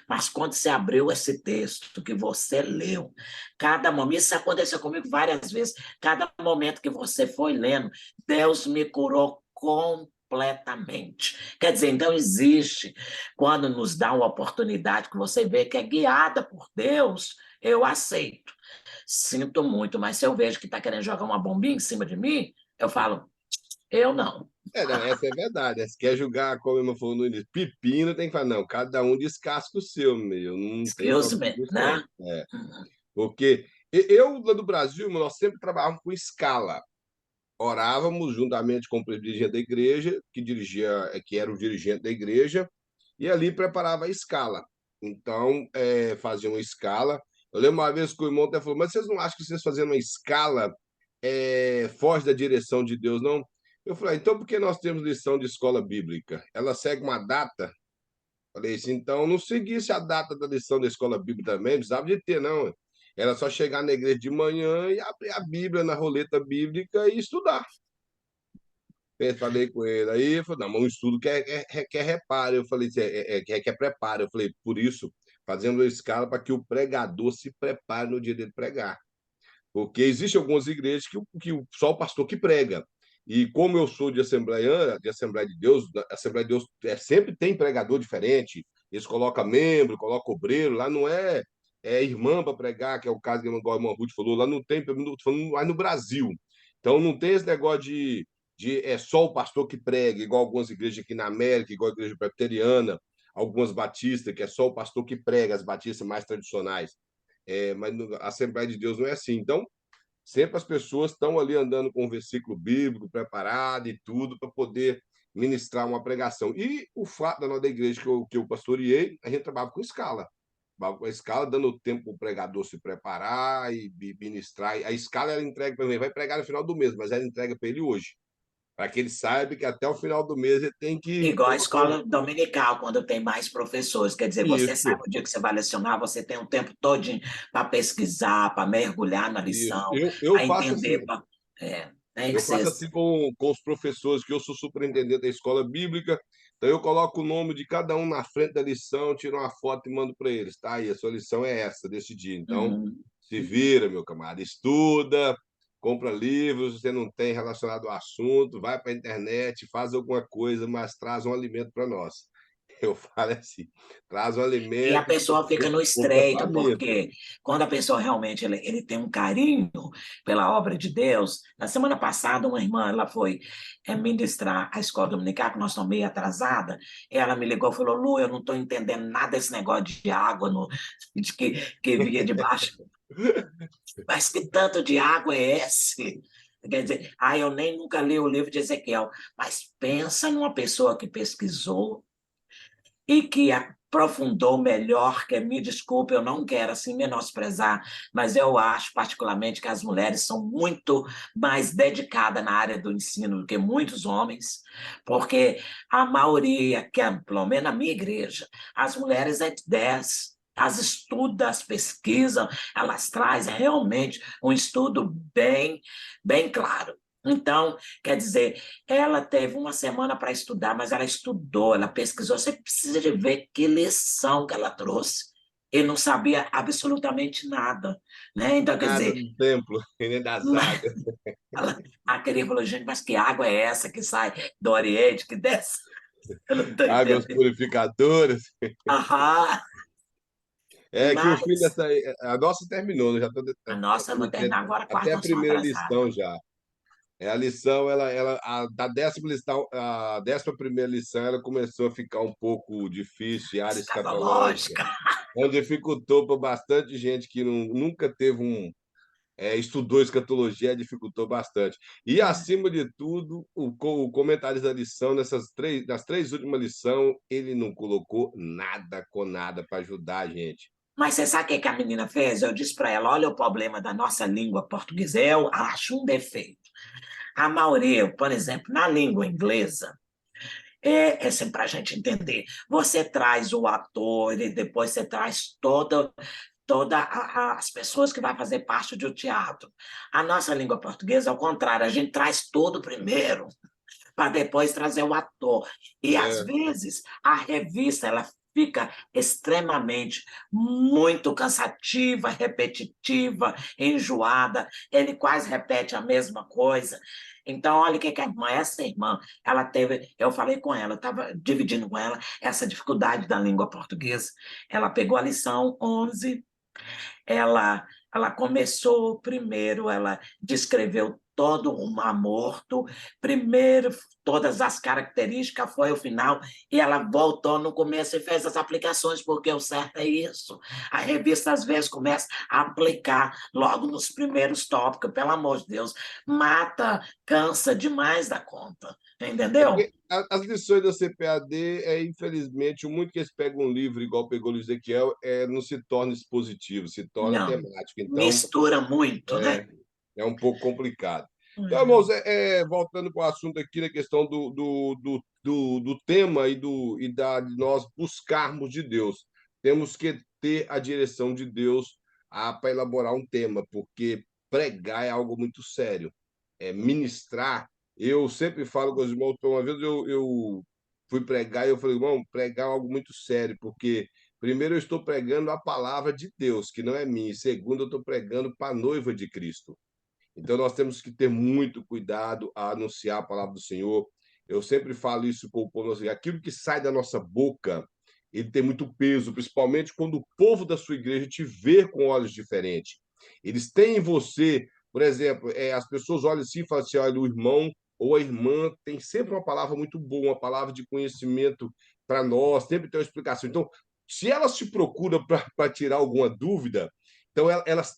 Mas quando você abriu esse texto que você leu, cada momento, isso aconteceu comigo várias vezes, cada momento que você foi lendo, Deus me curou completamente. Quer dizer, então existe, quando nos dá uma oportunidade que você vê que é guiada por Deus, eu aceito. Sinto muito, mas se eu vejo que está querendo jogar uma bombinha em cima de mim, eu falo, eu não. Não, essa é verdade. Se quer julgar, como eu falou no início, pepino, tem que falar, não, cada um descasca o seu, meu, não tem Excuse problema me, disso, né? não. Porque eu, lá do Brasil, nós sempre trabalhávamos com escala. Orávamos juntamente com o dirigente da igreja, que era o dirigente da igreja, e ali preparava a escala. Então, fazia uma escala. Eu lembro uma vez que o irmão até falou, mas vocês não acham que vocês fazendo uma escala foge da direção de Deus, não? Eu falei, então por que nós temos lição de escola bíblica? Ela segue uma data. Falei assim, então não seguisse a data da lição da escola bíblica também, não precisava de ter, não. Era só chegar na igreja de manhã e abrir a Bíblia na roleta bíblica e estudar. Eu falei com ele. Aí ele falou, não, mas um estudo requer reparo. Eu falei, requer preparo. Eu falei, por isso, fazendo a escala para que o pregador se prepare no dia dele pregar. Porque existem algumas igrejas que só o pastor que prega. E como eu sou de Assembleia de Deus, a Assembleia de Deus sempre tem pregador diferente. Eles colocam membro, colocam obreiro, lá não é irmã para pregar, que é o caso que o irmão Ruth falou, lá não tem, estou falando lá no Brasil. Então não tem esse negócio de é só o pastor que prega, igual algumas igrejas aqui na América, igual a igreja presbiteriana, algumas batistas, que é só o pastor que prega, as batistas mais tradicionais. Mas a Assembleia de Deus não é assim. Então, sempre as pessoas estão ali andando com um versículo bíblico preparado e tudo para poder ministrar uma pregação. E o fato da nossa igreja que eu pastoreei, a gente trabalhava com escala. Trabalhava com a escala, dando tempo para o pregador se preparar e ministrar. A escala era entregue para ele, vai pregar no final do mês, mas era entregue para ele hoje. Para que ele saiba que até o final do mês ele tem que Igual a colocar escola dominical, quando tem mais professores. Quer dizer, você sabe isso. o dia que você vai lecionar, você tem um tempo todo para pesquisar, para mergulhar na Isso. lição, Eu para faço assim. entender. Tem que Eu ser faço assim. assim com os professores, que eu sou superintendente da escola bíblica, então eu coloco o nome de cada um na frente da lição, tiro uma foto e mando para eles. Tá aí, a sua lição é essa, desse dia. Então, Uhum. se vira, meu camarada, estuda, compra livros, você não tem relacionado ao assunto, vai para a internet, faz alguma coisa, mas traz um alimento para nós. Eu falo assim, traz um E a alimento que pessoa fica no você é estreito, faminto. porque quando a pessoa realmente ele tem um carinho pela obra de Deus. Na semana passada, uma irmã ela foi ministrar a escola dominical, que nós estamos meio atrasada, e ela me ligou e falou: Lu, eu não estou entendendo nada desse negócio de água que vinha de baixo. Mas que tanto de água é esse? Quer dizer, eu nem nunca li o livro de Ezequiel, mas pensa numa pessoa que pesquisou e que aprofundou melhor, que me desculpe, eu não quero assim menosprezar, mas eu acho particularmente que as mulheres são muito mais dedicadas na área do ensino do que muitos homens, porque a maioria, que é, pelo menos na minha igreja, as mulheres é de 10, elas estudam, elas pesquisam, elas trazem realmente um estudo bem claro. Então, quer dizer, ela teve uma semana para estudar, mas ela estudou, ela pesquisou. Você precisa de ver que lição que ela trouxe. Ele não sabia absolutamente nada, né? Então, quer Nada dizer, do templo, e nem das águas. ela queria falar, gente, mas que água é essa que sai do Oriente, que desce? Eu não estou Águas entendendo. purificadoras. Aham, É que o fim mas dessa. A nossa terminou, né? Já estou a nossa vai terminar agora, quase até a nós estamos primeira atrasados. lição já. A lição, da décima lição, a 11ª lição, ela começou a ficar um pouco difícil, área escatológica, Escatológica. onde dificultou para bastante gente que nunca teve estudou escatologia, dificultou bastante. E, acima de tudo, o comentário da lição, nas 3 últimas lições, ele não colocou nada com nada para ajudar a gente. Mas você sabe o que a menina fez? Eu disse para ela: olha o problema da nossa língua portuguesa. Eu acho um defeito. A maioria, por exemplo, na língua inglesa, é sempre para a gente entender. Você traz o ator e depois você traz toda as pessoas que vão fazer parte do teatro. A nossa língua portuguesa, ao contrário, a gente traz tudo primeiro para depois trazer o ator. E, às É, vezes, a revista ela fica extremamente, muito cansativa, repetitiva, enjoada, ele quase repete a mesma coisa. Então, olha o que a irmã, essa irmã, ela teve, eu falei com ela, eu estava dividindo com ela essa dificuldade da língua portuguesa. Ela pegou a lição 11, ela começou primeiro, ela descreveu todo o Mar Morto, primeiro todas as características, foi o final, e ela voltou no começo e fez as aplicações, porque o certo é isso. A revista, às vezes, começa a aplicar logo nos primeiros tópicos, pelo amor de Deus, mata, cansa demais da conta, entendeu? porque as lições da CPAD, infelizmente, muito que eles pegam um livro igual pegou o Ezequiel, não se torna expositivo, se torna Não, temático. Então, mistura muito, né? é um pouco complicado. Então, irmãos, voltando para o assunto aqui, na questão do tema de nós buscarmos de Deus. Temos que ter a direção de Deus para elaborar um tema, porque pregar é algo muito sério. Ministrar, eu sempre falo com os irmãos, uma vez eu fui pregar e eu falei, irmão, pregar é algo muito sério, porque primeiro eu estou pregando a palavra de Deus, que não é minha, e segundo eu estou pregando para a noiva de Cristo. Então, nós temos que ter muito cuidado a anunciar a palavra do Senhor. Eu sempre falo isso com o povo, assim, aquilo que sai da nossa boca, ele tem muito peso, principalmente quando o povo da sua igreja te vê com olhos diferentes. Eles têm em você, por exemplo, as pessoas olham assim e falam assim, olha, o irmão ou a irmã tem sempre uma palavra muito boa, uma palavra de conhecimento para nós, sempre tem uma explicação. Então, se elas te procuram para tirar alguma dúvida, então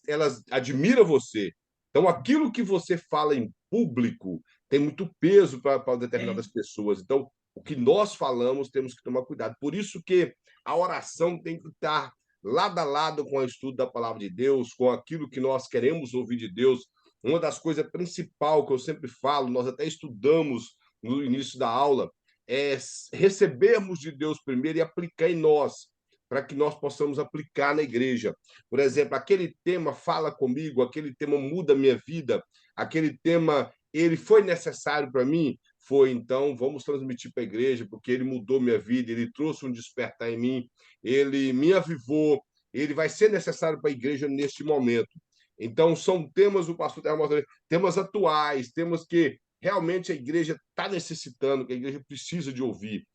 elas admiram você. Então, aquilo que você fala em público tem muito peso para determinadas pessoas. Então, o que nós falamos, temos que tomar cuidado. Por isso que a oração tem que estar lado a lado com o estudo da palavra de Deus, com aquilo que nós queremos ouvir de Deus. Uma das coisas principais que eu sempre falo, nós até estudamos no início da aula, é recebermos de Deus primeiro e aplicar em nós, para que nós possamos aplicar na igreja. Por exemplo, aquele tema fala comigo, aquele tema muda a minha vida, aquele tema ele foi necessário para mim? Foi, então vamos transmitir para a igreja, porque ele mudou minha vida, ele trouxe um despertar em mim, ele me avivou, ele vai ser necessário para a igreja neste momento. Então, são temas, o pastor está mostrando, temas atuais, temas que realmente a igreja está necessitando, que a igreja precisa de ouvir.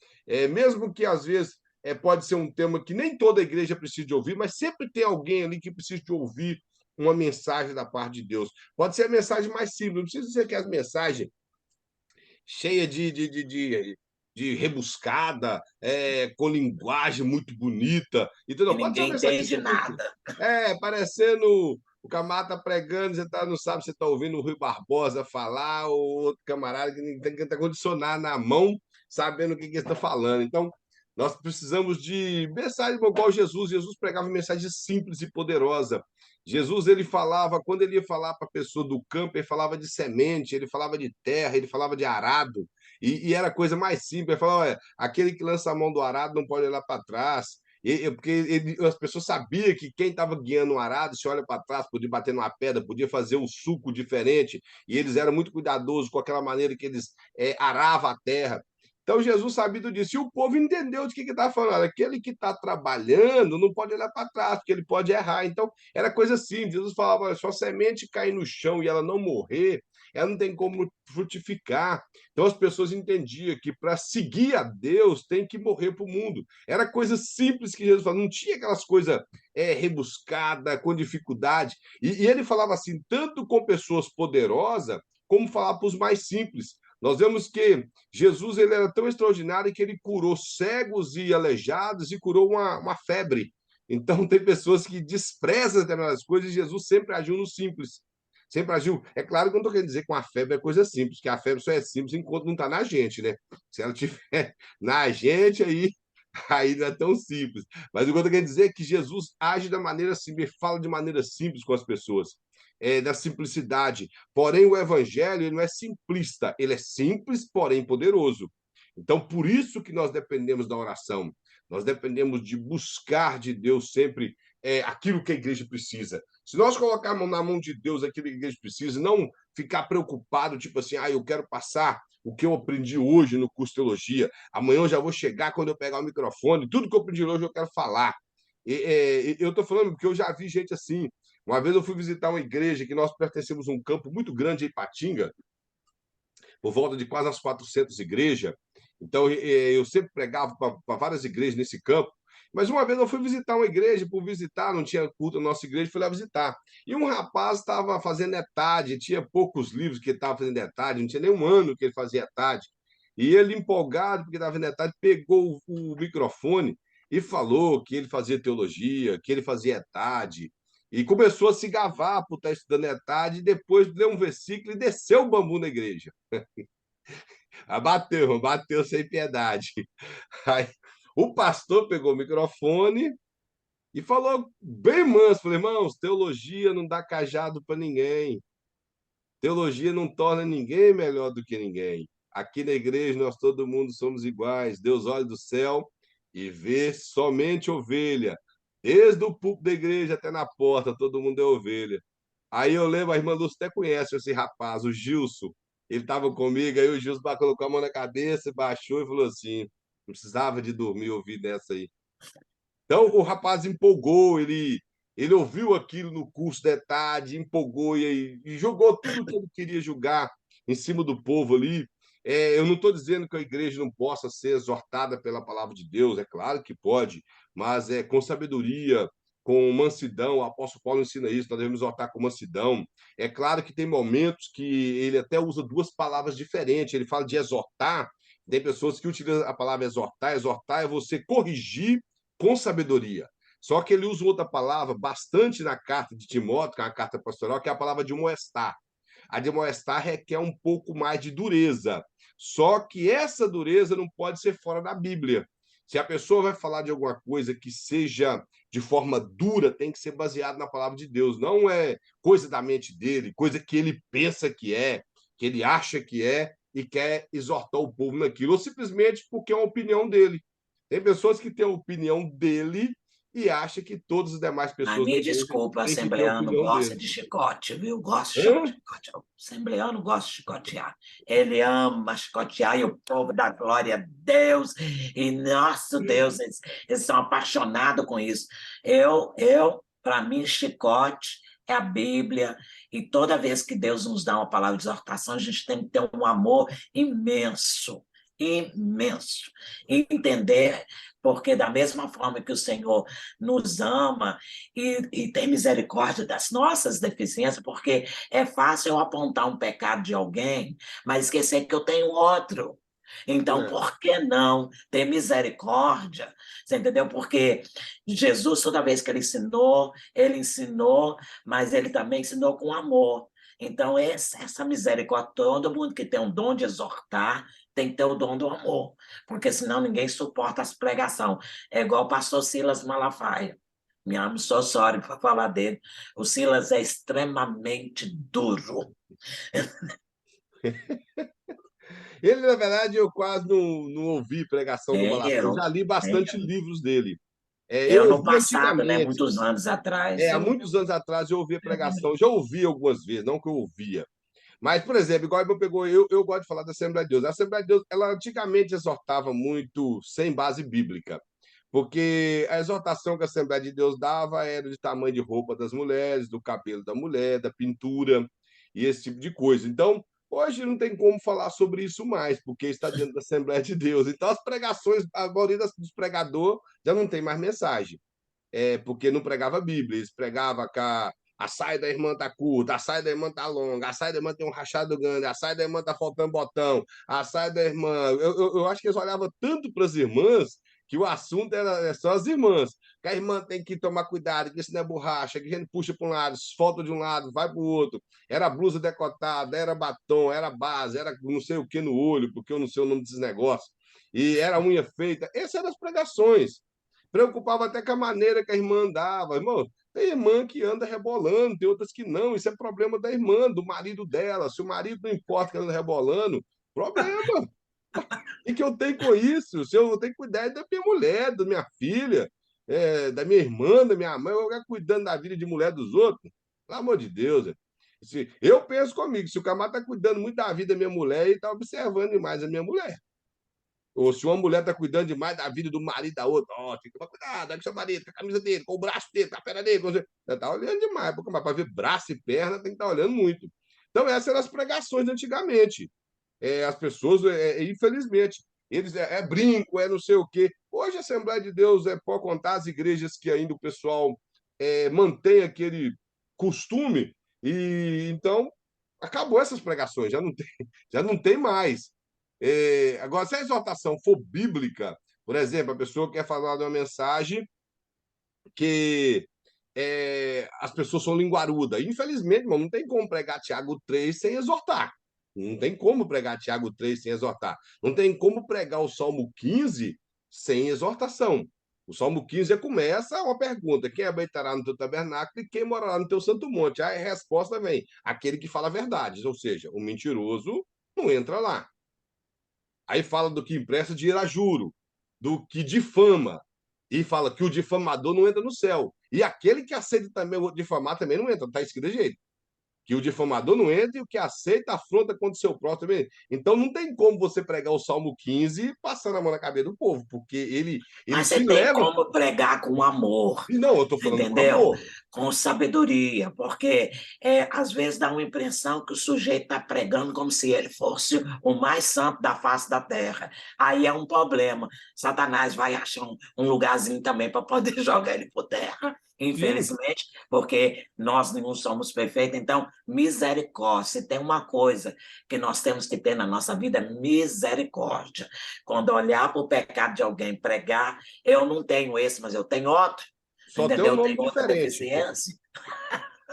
Mesmo que, às vezes, pode ser um tema que nem toda a igreja precisa de ouvir, mas sempre tem alguém ali que precisa de ouvir uma mensagem da parte de Deus. Pode ser a mensagem mais simples, não precisa ser que as mensagens cheia de rebuscada, com linguagem muito bonita. Então, E não, pode ser uma ninguém mensagem entende simples. nada. Parecendo o camarada tá pregando, você não sabe se está ouvindo o Rui Barbosa falar ou outro camarada que tem que ter condicionar na mão, sabendo o que ele está falando. Então, nós precisamos de mensagem igual Jesus. Jesus pregava mensagem simples e poderosa. Jesus, ele falava, quando ele ia falar para a pessoa do campo, ele falava de semente, ele falava de terra, ele falava de arado, e era a coisa mais simples. Ele falava, olha, aquele que lança a mão do arado não pode olhar para trás, porque as pessoas sabiam que quem estava guiando um arado, se olha para trás, podia bater numa pedra, podia fazer um suco diferente, e eles eram muito cuidadosos com aquela maneira que eles aravam a terra. Então, Jesus sabia disso, e o povo entendeu de que estava falando. Aquele que está trabalhando não pode olhar para trás, porque ele pode errar. Então, era coisa simples. Jesus falava, olha, se a semente cair no chão e ela não morrer, ela não tem como frutificar. Então, as pessoas entendiam que para seguir a Deus tem que morrer para o mundo. Era coisa simples que Jesus falava, não tinha aquelas coisas rebuscadas, com dificuldade. E ele falava assim, tanto com pessoas poderosas, como falar para os mais simples. Nós vemos que Jesus ele era tão extraordinário que ele curou cegos e aleijados e curou uma febre. Então, tem pessoas que desprezam determinadas coisas e Jesus sempre agiu no simples. Sempre agiu. É claro que eu não estou querendo dizer que uma febre é coisa simples, que a febre só é simples enquanto não está na gente, né? Se ela estiver na gente, aí não é tão simples. Mas o que eu estou querendo dizer é que Jesus age da maneira simples, fala de maneira simples com as pessoas, da simplicidade. Porém, o evangelho ele não é simplista, ele é simples, porém poderoso. Então, por isso que nós dependemos da oração. Nós dependemos de buscar de Deus sempre aquilo que a igreja precisa. Se nós colocarmos na mão de Deus aquilo que a igreja precisa, não ficar preocupado, tipo assim, eu quero passar o que eu aprendi hoje no curso de teologia, amanhã eu já vou chegar quando eu pegar o microfone, tudo que eu aprendi hoje eu quero falar. Eu estou falando porque eu já vi gente assim. Uma vez eu fui visitar uma igreja que nós pertencemos a um campo muito grande em Ipatinga, por volta de quase as 400 igrejas. Então, eu sempre pregava para várias igrejas nesse campo. Mas uma vez eu fui visitar uma igreja, por visitar, não tinha culto na nossa igreja, fui lá visitar. E um rapaz estava fazendo etade, tinha poucos livros que ele estava fazendo etade, não tinha nem um ano que ele fazia etade. E ele, empolgado, porque estava fazendo etade, pegou o microfone e falou que ele fazia teologia, que ele fazia etade, e começou a se gavar por estar estudando etade, e depois leu um versículo e desceu o bambu na igreja. Bateu sem piedade. Aí, o pastor pegou o microfone e falou bem manso, falei, irmãos, teologia não dá cajado para ninguém. Teologia não torna ninguém melhor do que ninguém. Aqui na igreja nós todo mundo somos iguais. Deus olha do céu e vê somente ovelha. Desde o púlpito da igreja até na porta, todo mundo é ovelha. Aí eu lembro, a irmã Lúcia até conhece esse rapaz, o Gilson. Ele estava comigo, aí o Gilson colocou a mão na cabeça, baixou e falou assim: não precisava de dormir ouvir dessa aí. Então, o rapaz empolgou, ele ouviu aquilo no curso de tarde, empolgou e jogou tudo que ele queria jogar em cima do povo ali. Eu não estou dizendo que a igreja não possa ser exortada pela palavra de Deus, é claro que pode, mas com sabedoria, com mansidão. O apóstolo Paulo ensina isso, nós devemos exortar com mansidão. É claro que tem momentos que ele até usa duas palavras diferentes. Ele fala de exortar, tem pessoas que utilizam a palavra exortar. Exortar é você corrigir com sabedoria. Só que ele usa outra palavra bastante na carta de Timóteo, que é uma carta pastoral, que é a palavra de moestar. A de moestar requer um pouco mais de dureza. Só que essa dureza não pode ser fora da Bíblia. Se a pessoa vai falar de alguma coisa que seja de forma dura, tem que ser baseado na palavra de Deus. Não é coisa da mente dele, coisa que ele pensa que ele acha que é e quer exortar o povo naquilo, ou simplesmente porque é uma opinião dele. Tem pessoas que têm a opinião dele e acham que todas as demais Ai, pessoas da me igreja desculpa, têm que ter a assembleano opinião gosta dele. de chicote, viu? Gosta de Hã? chicote. O assembleano gosta de chicotear. Ele ama chicotear e o povo dá glória a Deus. E, nosso Deus, eles são apaixonados com isso. Para mim, chicote é a Bíblia. E toda vez que Deus nos dá uma palavra de exortação, a gente tem que ter um amor imenso. Imenso. E entender, porque da mesma forma que o Senhor nos ama e tem misericórdia das nossas deficiências, porque é fácil eu apontar um pecado de alguém, mas esquecer que eu tenho outro. Então, É. por que não ter misericórdia? Você entendeu? Porque Jesus, toda vez que ele ensinou, mas ele também ensinou com amor. Então, essa misericórdia, todo mundo que tem um dom de exortar, tem que ter o dom do amor, porque senão ninguém suporta as pregações. É igual o pastor Silas Malafaia. I'm so sorry para falar dele. O Silas é extremamente duro. Ele, na verdade, eu quase não ouvi pregação do Malafaia. Eu já li Nem bastante eu. livros dele. Eu Eu no ouvi passado, né, antigamente. muitos anos atrás, Há eu muitos anos atrás eu ouvia pregação. Já ouvi algumas vezes, não que eu ouvia. Mas, por exemplo, igual eu pegou, eu gosto de falar da Assembleia de Deus. A Assembleia de Deus, ela antigamente exortava muito sem base bíblica, porque a exortação que a Assembleia de Deus dava era de tamanho de roupa das mulheres, do cabelo da mulher, da pintura e esse tipo de coisa. Então, hoje não tem como falar sobre isso mais, porque está dentro da Assembleia de Deus. Então, as pregações, a maioria dos pregadores já não tem mais mensagem, porque não pregava a Bíblia, eles pregavam que a saia da irmã tá curta, a saia da irmã tá longa, a saia da irmã tem um rachado grande, a saia da irmã tá faltando botão, a saia da irmã. Eu acho que eles olhavam tanto para as irmãs que o assunto era só as irmãs. Que a irmã tem que tomar cuidado, que isso não é borracha, que a gente puxa para um lado, falta de um lado, vai para o outro. Era blusa decotada, era batom, era base, era não sei o que no olho, porque eu não sei o nome desses negócios. E era unha feita. Essas eram as pregações. Preocupava até com a maneira que a irmã andava. Irmão, tem irmã que anda rebolando, tem outras que não. Isso é problema da irmã, do marido dela. Se o marido não importa que ela anda rebolando, problema. O que eu tenho com isso? Se eu tenho que cuidar da minha mulher, da minha filha, da minha irmã, da minha mãe, eu vou ficar cuidando da vida de mulher dos outros. Pelo amor de Deus. Eu penso comigo, se o camarada está cuidando muito da vida da minha mulher, ele está observando demais a minha mulher. Ou se uma mulher está cuidando demais da vida do marido da outra, tem que tomar cuidado, com o seu marido, com a camisa dele, com o braço dele, com a perna dele. Está olhando demais, porque para ver braço e perna tem que estar olhando muito. Então, essas eram as pregações de antigamente. As pessoas, infelizmente, eles brinco, não sei o quê. Hoje a Assembleia de Deus pode contar as igrejas que ainda o pessoal mantém aquele costume, e então acabou essas pregações, já não tem mais. Agora, se a exortação for bíblica, por exemplo, a pessoa quer falar de uma mensagem que as pessoas são linguarudas. Infelizmente, irmão, não tem como pregar Tiago 3 sem exortar. Não tem como pregar Tiago 3 sem exortar. Não tem como pregar o Salmo 15 sem exortação. O Salmo 15 já começa uma pergunta: quem habitará no teu tabernáculo e quem morará no teu santo monte? Aí a resposta vem: aquele que fala verdades, ou seja, o mentiroso não entra lá. Aí fala do que empresta dinheiro a juro, do que difama, e fala que o difamador não entra no céu. E aquele que aceita também o difamar também não entra, está escrito de jeito. que o difamador não entra e o que aceita afronta contra o seu próximo também. Então não tem como você pregar o Salmo 15 passando a mão na cabeça do povo, porque ele Mas você te tem leva. como pregar com amor, E não, eu estou falando com entendeu? amor. Com sabedoria, porque às vezes dá uma impressão que o sujeito está pregando como se ele fosse o mais santo da face da terra. Aí é um problema. Satanás vai achar um lugarzinho também para poder jogar ele por terra, Sim, infelizmente, porque nós não somos perfeitos. Então, misericórdia. Se tem uma coisa que nós temos que ter na nossa vida, é misericórdia. Quando olhar para o pecado de alguém pregar, eu não tenho esse, mas eu tenho outro. só tem um Entendeu? Tem nome outra diferente. deficiência.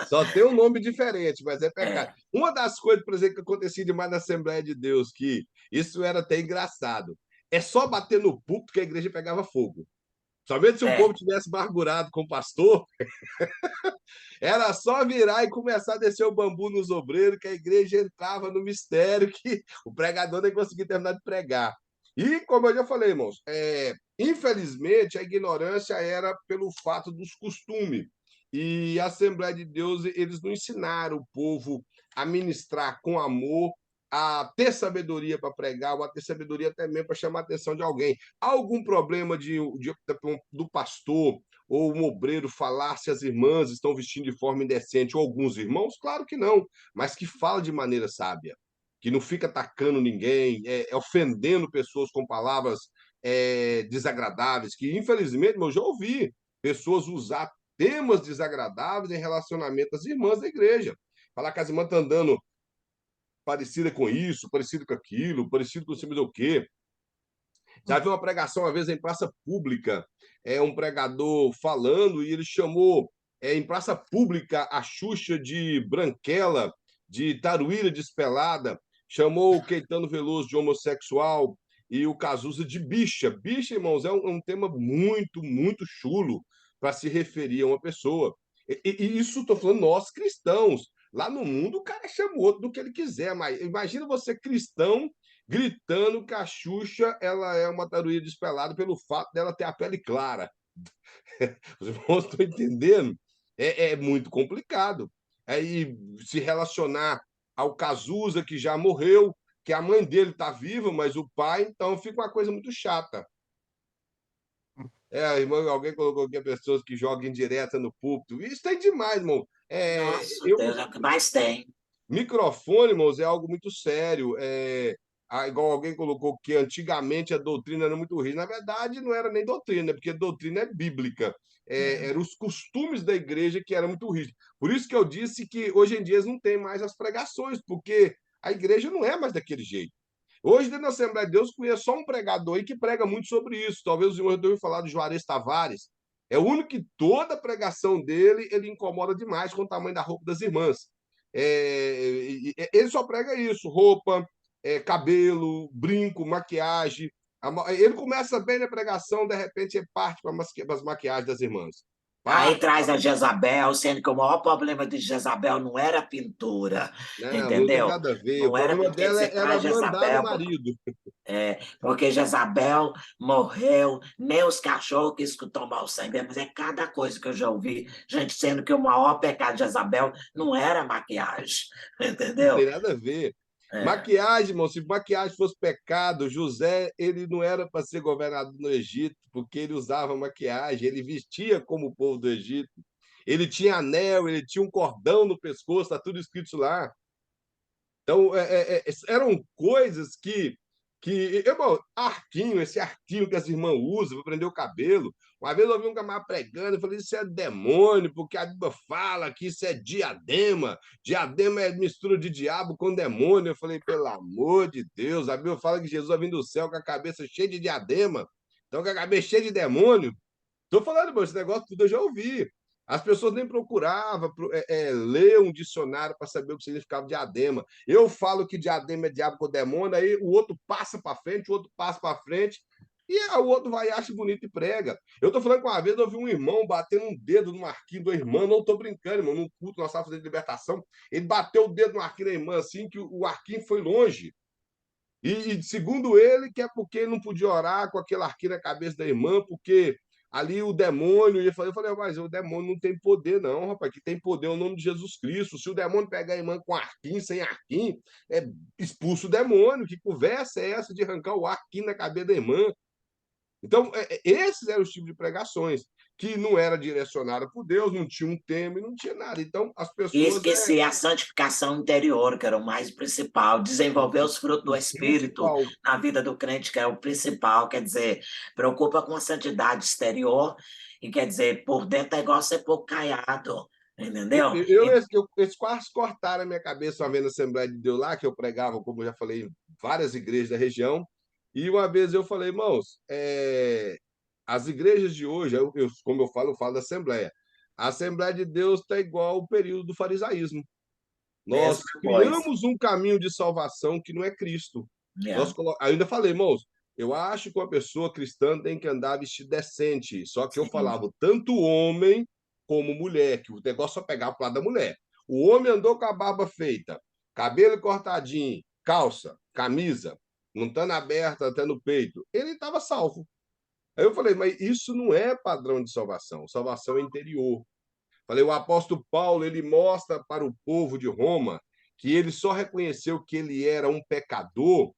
Só tem um nome diferente, mas é pecado. É, Uma das coisas, por exemplo, que acontecia demais na Assembleia de Deus, que isso era até engraçado, é só bater no púlpito que a igreja pegava fogo. Somente se o povo é. tivesse amargurado com o pastor, era só virar e começar a descer o bambu nos obreiros, que a igreja entrava no mistério, que o pregador nem conseguia terminar de pregar. E, como eu já falei, irmãos, infelizmente a ignorância era pelo fato dos costumes. E a Assembleia de Deus, eles não ensinaram o povo a ministrar com amor, a ter sabedoria para pregar, ou a ter sabedoria até mesmo para chamar a atenção de alguém. Há algum problema do pastor ou um obreiro falar se as irmãs estão vestindo de forma indecente ou alguns irmãos? Claro que não, mas que fala de maneira sábia, que não fica atacando ninguém, ofendendo pessoas com palavras desagradáveis, que infelizmente eu já ouvi pessoas usar temas desagradáveis em relacionamento às irmãs da igreja. Falar que as irmãs estão andando parecida com isso, parecido com aquilo, parecido com sei o quê. Já vi uma pregação uma vez em praça pública, um pregador falando e ele chamou em praça pública a Xuxa de branquela, de taruíra despelada, chamou o Caetano Veloso de homossexual e o Cazuza de bicha. Bicha, irmãos, é um tema muito, muito chulo para se referir a uma pessoa. E isso estou falando nós cristãos. Lá no mundo o cara chama o outro do que ele quiser, mas imagina você cristão gritando que a Xuxa ela é uma taruíra despelada pelo fato dela ter a pele clara. Os irmãos estão entendendo? É muito complicado. Aí se relacionar ao Cazuza, que já morreu, que a mãe dele está viva, mas o pai, então fica uma coisa muito chata. Irmão, alguém colocou aqui pessoas que jogam indireta no púlpito. Isso tem demais, irmão. Nossa, Deus é o que mais tem. Microfone, irmãos, é algo muito sério. Igual alguém colocou que antigamente a doutrina era muito rígida. Na verdade, não era nem doutrina, porque doutrina é bíblica. É. Eram os costumes da igreja que eram muito rígidos. Por isso que eu disse que hoje em dia não tem mais as pregações, porque a igreja não é mais daquele jeito. Hoje, dentro da Assembleia de Deus, conheço só um pregador aí que prega muito sobre isso. Talvez os irmãos tenham falar de Juarez Tavares. É o único que toda a pregação dele ele incomoda demais com o tamanho da roupa das irmãs. Ele só prega isso: roupa, cabelo, brinco, maquiagem. Ele começa bem na pregação, de repente ele parte para as maquiagens das irmãs. Aí Parte, traz a Jezabel, sendo que o maior problema de Jezabel não era a pintura, não tem entendeu? nada a ver. O Não era problema porque dela você era traz mandar no Jezabel, marido. porque Jezabel morreu, nem os cachorros quis tomar o sangue dela, mas é cada coisa que eu já ouvi, gente, sendo que o maior pecado de Jezabel não era a maquiagem, Não tem entendeu? nada a ver. É. Maquiagem, irmão, se maquiagem fosse pecado, José, ele não era para ser governador no Egito, porque ele usava maquiagem, ele vestia como o povo do Egito. Ele tinha anel, ele tinha um cordão no pescoço, está tudo escrito lá. Então, eram coisas irmão, arquinho, esse arquinho que as irmãs usam para prender o cabelo. Uma vez eu ouvi um camarada pregando, eu falei, isso é demônio, porque a Bíblia fala que isso é diadema. Diadema é mistura de diabo com demônio. Eu falei, pelo amor de Deus, a Bíblia fala que Jesus vai vir do céu com a cabeça cheia de diadema, então com a cabeça cheia de demônio. Estou falando, irmão, esse negócio tudo eu já ouvi. As pessoas nem procuravam ler um dicionário para saber o que significava diadema. Eu falo que diadema é diabo com demônio, aí o outro passa para frente, o outro passa para frente, e o outro vai, acha bonito e prega. Eu estou falando que uma vez eu vi um irmão batendo um dedo no arquinho da irmã, não estou brincando, irmão, num culto nós estávamos fazendo libertação, ele bateu o dedo no arquinho da irmã assim, que o arquinho foi longe. E segundo ele, que é porque ele não podia orar com aquele arquinho na cabeça da irmã, porque ali o demônio ia falar. Eu falei, mas o demônio não tem poder, não, rapaz. Que tem poder é o nome de Jesus Cristo. Se o demônio pegar a irmã com arquim, sem arquim, expulsa o demônio. Que conversa é essa de arrancar o arquim na cabeça da irmã? Então, esses eram os tipos de pregações, que não era direcionada por Deus, não tinha um tema e não tinha nada. Então, as E pessoas... esqueci a santificação interior, que era o mais principal, desenvolver os frutos do Espírito principal. na vida do crente, que é o principal, quer dizer, preocupa com a santidade exterior, e quer dizer, por dentro é igual ser pouco caiado, entendeu? Eles quase cortaram a minha cabeça uma vez na Assembleia de Deus lá, que eu pregava, como eu já falei, em várias igrejas da região. E uma vez eu falei, irmãos, as igrejas de hoje, como eu falo da Assembleia. A Assembleia de Deus está igual ao período do farisaísmo. Nós Mesma coisa. criamos um caminho de salvação que não é Cristo. É. Eu ainda falei, irmãos, eu acho que uma pessoa cristã tem que andar vestido decente. Só que eu Sim. falava, tanto homem como mulher, que o negócio só pegava para lado da mulher. O homem andou com a barba feita, cabelo cortadinho, calça, camisa, não estando aberta até no peito. Ele estava salvo. Aí eu falei, mas isso não é padrão de salvação. Salvação é interior. Falei, o apóstolo Paulo, ele mostra para o povo de Roma que ele só reconheceu que ele era um pecador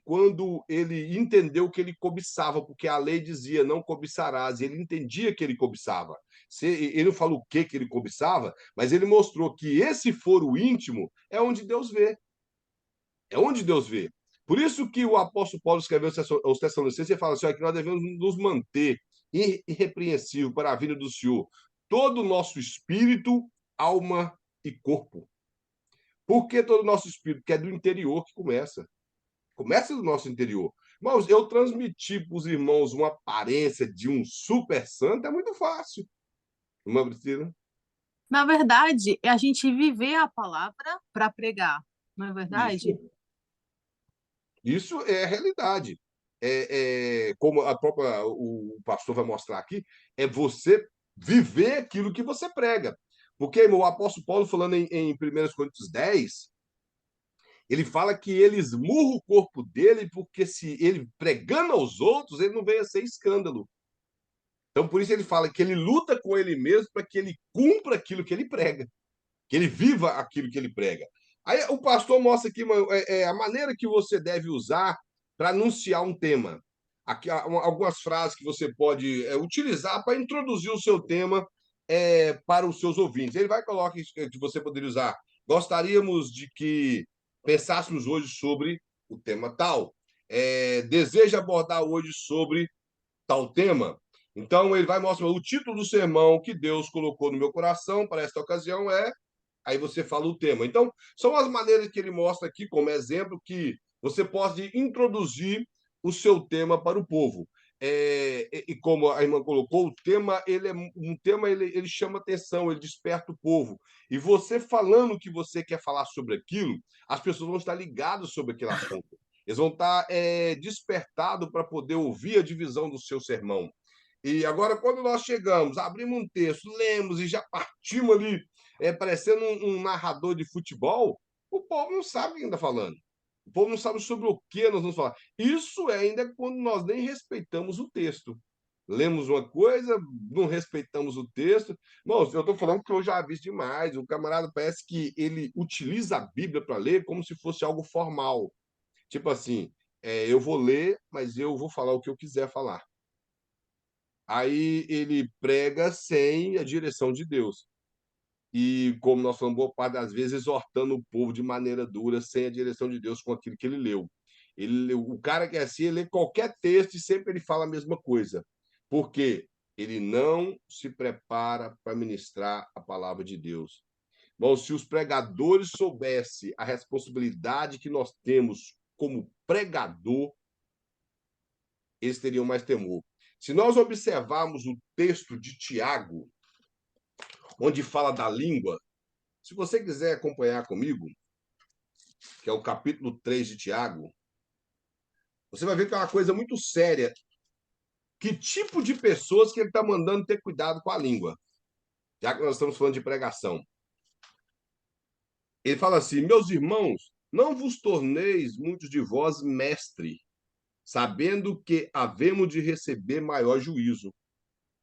quando ele entendeu que ele cobiçava, porque a lei dizia, não cobiçarás, e ele entendia que ele cobiçava. Ele não falou o que ele cobiçava, mas ele mostrou que esse foro íntimo é onde Deus vê. É onde Deus vê. Por isso que o apóstolo Paulo escreveu aos Tessalonicenses e fala assim, que nós devemos nos manter irrepreensível para a vinda do Senhor. Todo o nosso espírito, alma e corpo. Por que todo o nosso espírito? Porque é do interior que começa. Começa do nosso interior. Irmãos, eu transmitir para os irmãos uma aparência de um super santo é muito fácil. Irmã Priscila? Na verdade, é a gente viver a palavra para pregar, não é verdade? Isso é a realidade. Como o pastor vai mostrar aqui, é você viver aquilo que você prega. Porque o apóstolo Paulo, falando em 1 Coríntios 10, ele fala que ele esmurra o corpo dele, porque se ele pregando aos outros, ele não venha a ser escândalo. Então, por isso ele fala que ele luta com ele mesmo para que ele cumpra aquilo que ele prega, que ele viva aquilo que ele prega. Aí o pastor mostra aqui a maneira que você deve usar para anunciar um tema. Aqui algumas frases que você pode utilizar para introduzir o seu tema para os seus ouvintes. Ele vai colocar que você poderia usar. Gostaríamos de que pensássemos hoje sobre o tema tal. Deseja abordar hoje sobre tal tema. Então, ele vai mostrar o título do sermão que Deus colocou no meu coração para esta ocasião aí você fala o tema. Então, são as maneiras que ele mostra aqui como exemplo que você pode introduzir o seu tema para o povo. E como a irmã colocou, o tema, ele chama atenção, ele desperta o povo. E você falando que você quer falar sobre aquilo, as pessoas vão estar ligadas sobre aquele assunto. Eles vão estar despertados para poder ouvir a divisão do seu sermão. E agora, quando nós chegamos, abrimos um texto, lemos e já partimos ali, parecendo um narrador de futebol, o povo não sabe o que está falando. O povo não sabe sobre o que nós vamos falar. Isso é ainda quando nós nem respeitamos o texto. Lemos uma coisa, não respeitamos o texto. Irmãos, eu estou falando que eu já vi demais. O camarada parece que ele utiliza a Bíblia para ler como se fosse algo formal. Tipo assim, eu vou ler, mas eu vou falar o que eu quiser falar. Aí ele prega sem a direção de Deus. E, como nós falamos, boa parte das vezes, exortando o povo de maneira dura, sem a direção de Deus, com aquilo que ele leu. O cara que é assim, ele lê qualquer texto e sempre ele fala a mesma coisa. Por quê? Ele não se prepara para ministrar a palavra de Deus. Bom, se os pregadores soubessem a responsabilidade que nós temos como pregador, eles teriam mais temor. Se nós observarmos o texto de Tiago, onde fala da língua, se você quiser acompanhar comigo, que é o capítulo 3 de Tiago, você vai ver que é uma coisa muito séria. Que tipo de pessoas que ele está mandando ter cuidado com a língua? Já que nós estamos falando de pregação. Ele fala assim, meus irmãos, não vos torneis muitos de vós mestre, sabendo que havemos de receber maior juízo.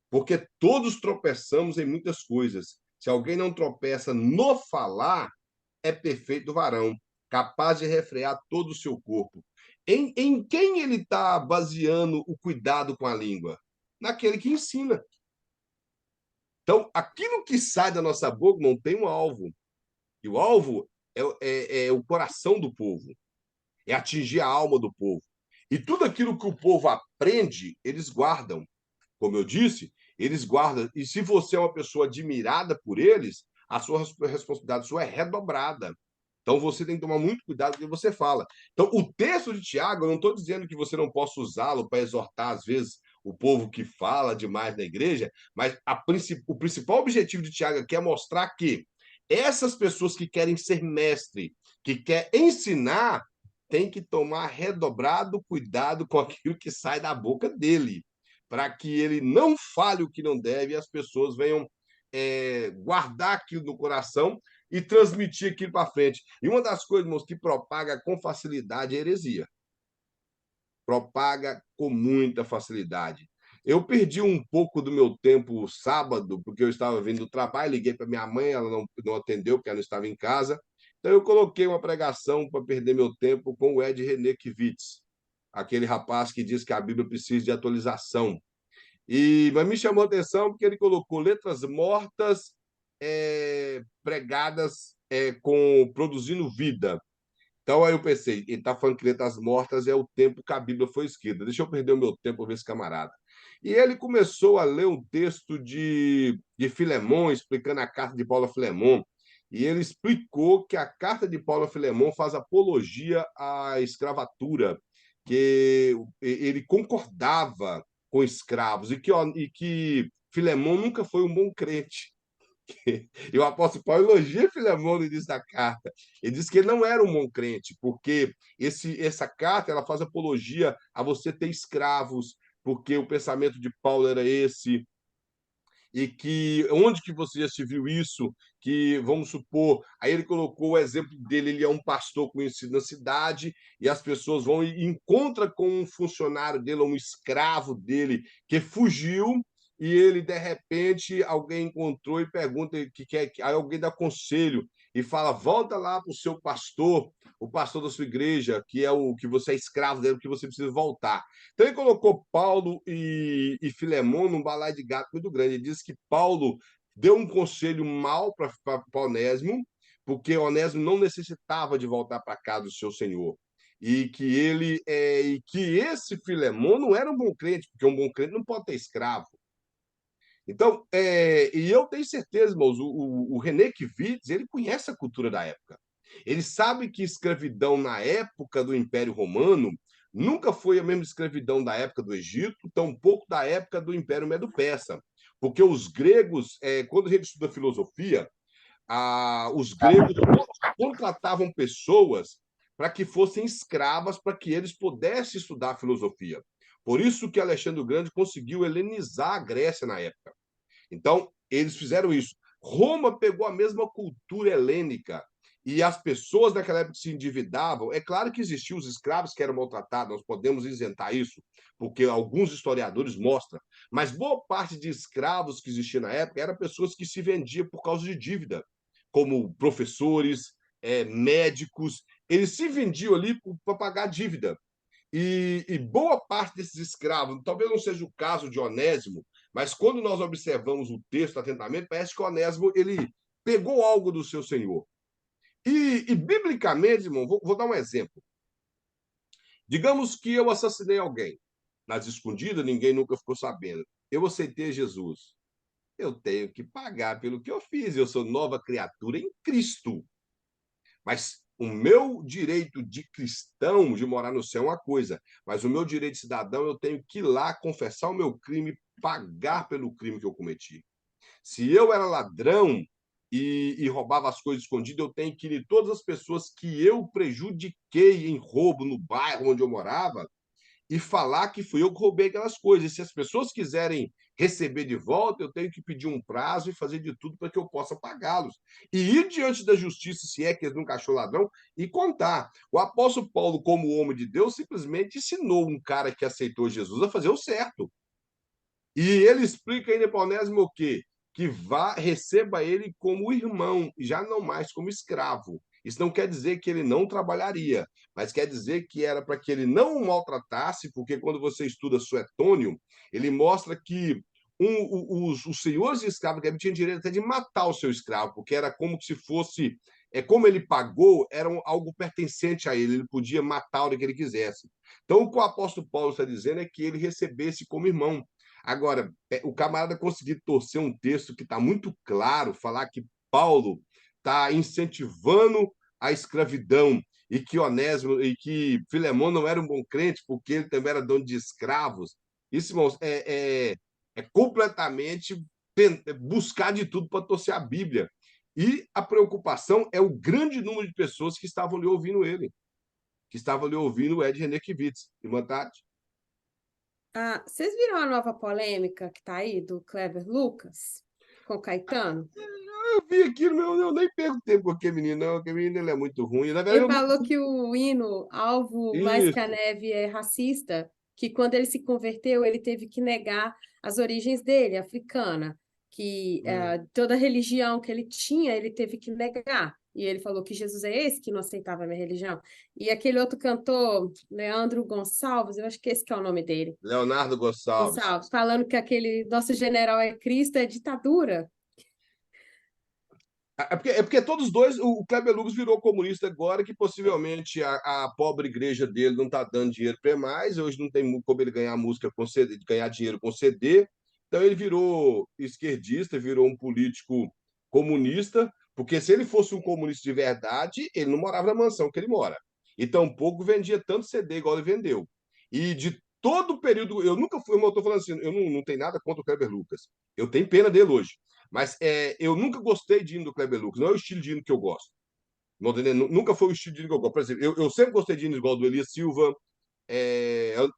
Porque todos tropeçamos em muitas coisas. Se alguém não tropeça no falar, é perfeito varão, capaz de refrear todo o seu corpo. Em quem ele está baseando o cuidado com a língua? Naquele que ensina. Então, aquilo que sai da nossa boca não tem um alvo. E o alvo é o coração do povo, é atingir a alma do povo. E tudo aquilo que o povo aprende, eles guardam. Como eu disse, eles guardam. E se você é uma pessoa admirada por eles, a sua responsabilidade sua é redobrada. Então você tem que tomar muito cuidado com o que você fala. Então, o texto de Tiago, eu não estou dizendo que você não possa usá-lo para exortar, às vezes, o povo que fala demais na igreja, mas o principal objetivo de Tiago aqui é mostrar que essas pessoas que querem ser mestre, que quer ensinar, tem que tomar redobrado cuidado com aquilo que sai da boca dele, para que ele não fale o que não deve e as pessoas venham guardar aquilo no coração e transmitir aquilo para frente. E uma das coisas, irmãos, que propaga com facilidade é a heresia. Propaga com muita facilidade. Eu perdi um pouco do meu tempo sábado, porque eu estava vindo do trabalho, liguei para minha mãe, ela não atendeu, porque ela não estava em casa. Então, eu coloquei uma pregação para perder meu tempo com o Ed René Kivitz, aquele rapaz que diz que a Bíblia precisa de atualização. Mas me chamou a atenção porque ele colocou letras mortas pregadas produzindo vida. Então aí eu pensei, ele está falando que letras mortas é o tempo que a Bíblia foi escrita. Deixa eu perder o meu tempo para ver esse camarada. E ele começou a ler um texto de Filemão, explicando a carta de Paulo a Filemão. E ele explicou que a carta de Paulo a Filemão faz apologia à escravatura, que ele concordava com escravos e que Filemão nunca foi um bom crente. E o apóstolo Paulo elogia Filemão no início da carta. Ele diz que ele não era um bom crente, porque essa carta ela faz apologia a você ter escravos, porque o pensamento de Paulo era esse, e que onde que você já se viu isso? Que, vamos supor, aí ele colocou o exemplo dele, ele é um pastor conhecido na cidade, e as pessoas vão e encontram com um funcionário dele, um escravo dele, que fugiu, e ele, de repente, alguém encontrou e pergunta que quer, aí alguém dá conselho e fala: volta lá para o seu pastor, o pastor da sua igreja, que é o que você é escravo dele, que você precisa voltar. Então ele colocou Paulo e Filemão num balaio de gato muito grande. Ele disse que Paulo deu um conselho mal para Onésimo, porque Onésimo não necessitava de voltar para casa do seu senhor. E que esse Filemão não era um bom crente, porque um bom crente não pode ter escravo. Então, e eu tenho certeza, irmãos, o René Kivitz, ele conhece a cultura da época. Ele sabe que escravidão na época do Império Romano nunca foi a mesma escravidão da época do Egito, tampouco da época do Império Medo-Persa. Porque os gregos, quando a gente estuda filosofia, os gregos contratavam pessoas para que fossem escravas, para que eles pudessem estudar filosofia. Por isso que Alexandre o Grande conseguiu helenizar a Grécia na época. Então, eles fizeram isso. Roma pegou a mesma cultura helênica e as pessoas naquela época se endividavam. É claro que existiam os escravos que eram maltratados, nós podemos isentar isso, porque alguns historiadores mostram. Mas boa parte de escravos que existiam na época eram pessoas que se vendiam por causa de dívida, como professores, médicos. Eles se vendiam ali para pagar dívida. E boa parte desses escravos, talvez não seja o caso de Onésimo, mas quando nós observamos o texto atentamente, parece que Onésimo ele pegou algo do seu senhor. E biblicamente, irmão, vou dar um exemplo. Digamos que eu assassinei alguém nas escondidas, ninguém nunca ficou sabendo. Eu aceitei Jesus. Eu tenho que pagar pelo que eu fiz. Eu sou nova criatura em Cristo. Mas o meu direito de cristão de morar no céu é uma coisa, mas o meu direito de cidadão eu tenho que ir lá confessar o meu crime, pagar pelo crime que eu cometi. Se eu era ladrão e roubava as coisas escondidas, eu tenho que ir em todas as pessoas que eu prejudiquei em roubo no bairro onde eu morava e falar que fui eu que roubei aquelas coisas. E se as pessoas quiserem receber de volta, eu tenho que pedir um prazo e fazer de tudo para que eu possa pagá-los. E ir diante da justiça, se é que eles nunca achou ladrão, e contar. O apóstolo Paulo, como homem de Deus, simplesmente ensinou um cara que aceitou Jesus a fazer o certo. E ele explica ainda para Onésimo o quê? Que receba ele como irmão, já não mais como escravo. Isso não quer dizer que ele não trabalharia, mas quer dizer que era para que ele não o maltratasse, porque quando você estuda Suetônio, ele mostra que os senhores de escravo tinham direito até de matar o seu escravo, porque era como se fosse, como ele pagou, era algo pertencente a ele podia matar o que ele quisesse. Então, o que o apóstolo Paulo está dizendo é que ele recebesse como irmão. Agora, o camarada conseguir torcer um texto que está muito claro, falar que Paulo está incentivando a escravidão e que Onésimo e que Filemão não era um bom crente porque ele também era dono de escravos. Isso, irmãos, é completamente buscar de tudo para torcer a Bíblia. E a preocupação é o grande número de pessoas que estavam ali ouvindo ele, que estavam ali ouvindo o Ed René Kivitz. Irmã Tati? Ah, vocês viram a nova polêmica que tá aí do Kleber Lucas com o Caetano? Eu vi aquilo, eu nem perco tempo com aquele menino, não. Aquele menino ele é muito ruim. Na verdade, Ele falou que o hino Alvo Mais que a Isso. Neve é racista, que quando ele se converteu, ele teve que negar as origens dele, africana, que toda religião que ele tinha, ele teve que negar. E ele falou que Jesus é esse que não aceitava a minha religião. E aquele outro cantor, Leandro Gonçalves, eu acho que esse que é o nome dele, Leonardo Gonçalves. Gonçalves, falando que aquele nosso general é Cristo, é ditadura. É porque todos dois, o Kleber Lucas virou comunista agora, que possivelmente a pobre igreja dele não está dando dinheiro para mais, hoje não tem como ele ganhar música com CD, ganhar dinheiro com CD, então ele virou esquerdista, virou um político comunista, porque se ele fosse um comunista de verdade, ele não morava na mansão que ele mora. E tampouco vendia tanto CD igual ele vendeu. E de todo o período, eu nunca fui, eu estou falando assim, eu não tenho nada contra o Kleber Lucas, eu tenho pena dele hoje. Mas eu nunca gostei de hino do Kleber Lucas, não é o estilo de hino que eu gosto. Nunca foi o estilo de hino que eu gosto. Por exemplo, eu sempre gostei de hino igual do Elias Silva,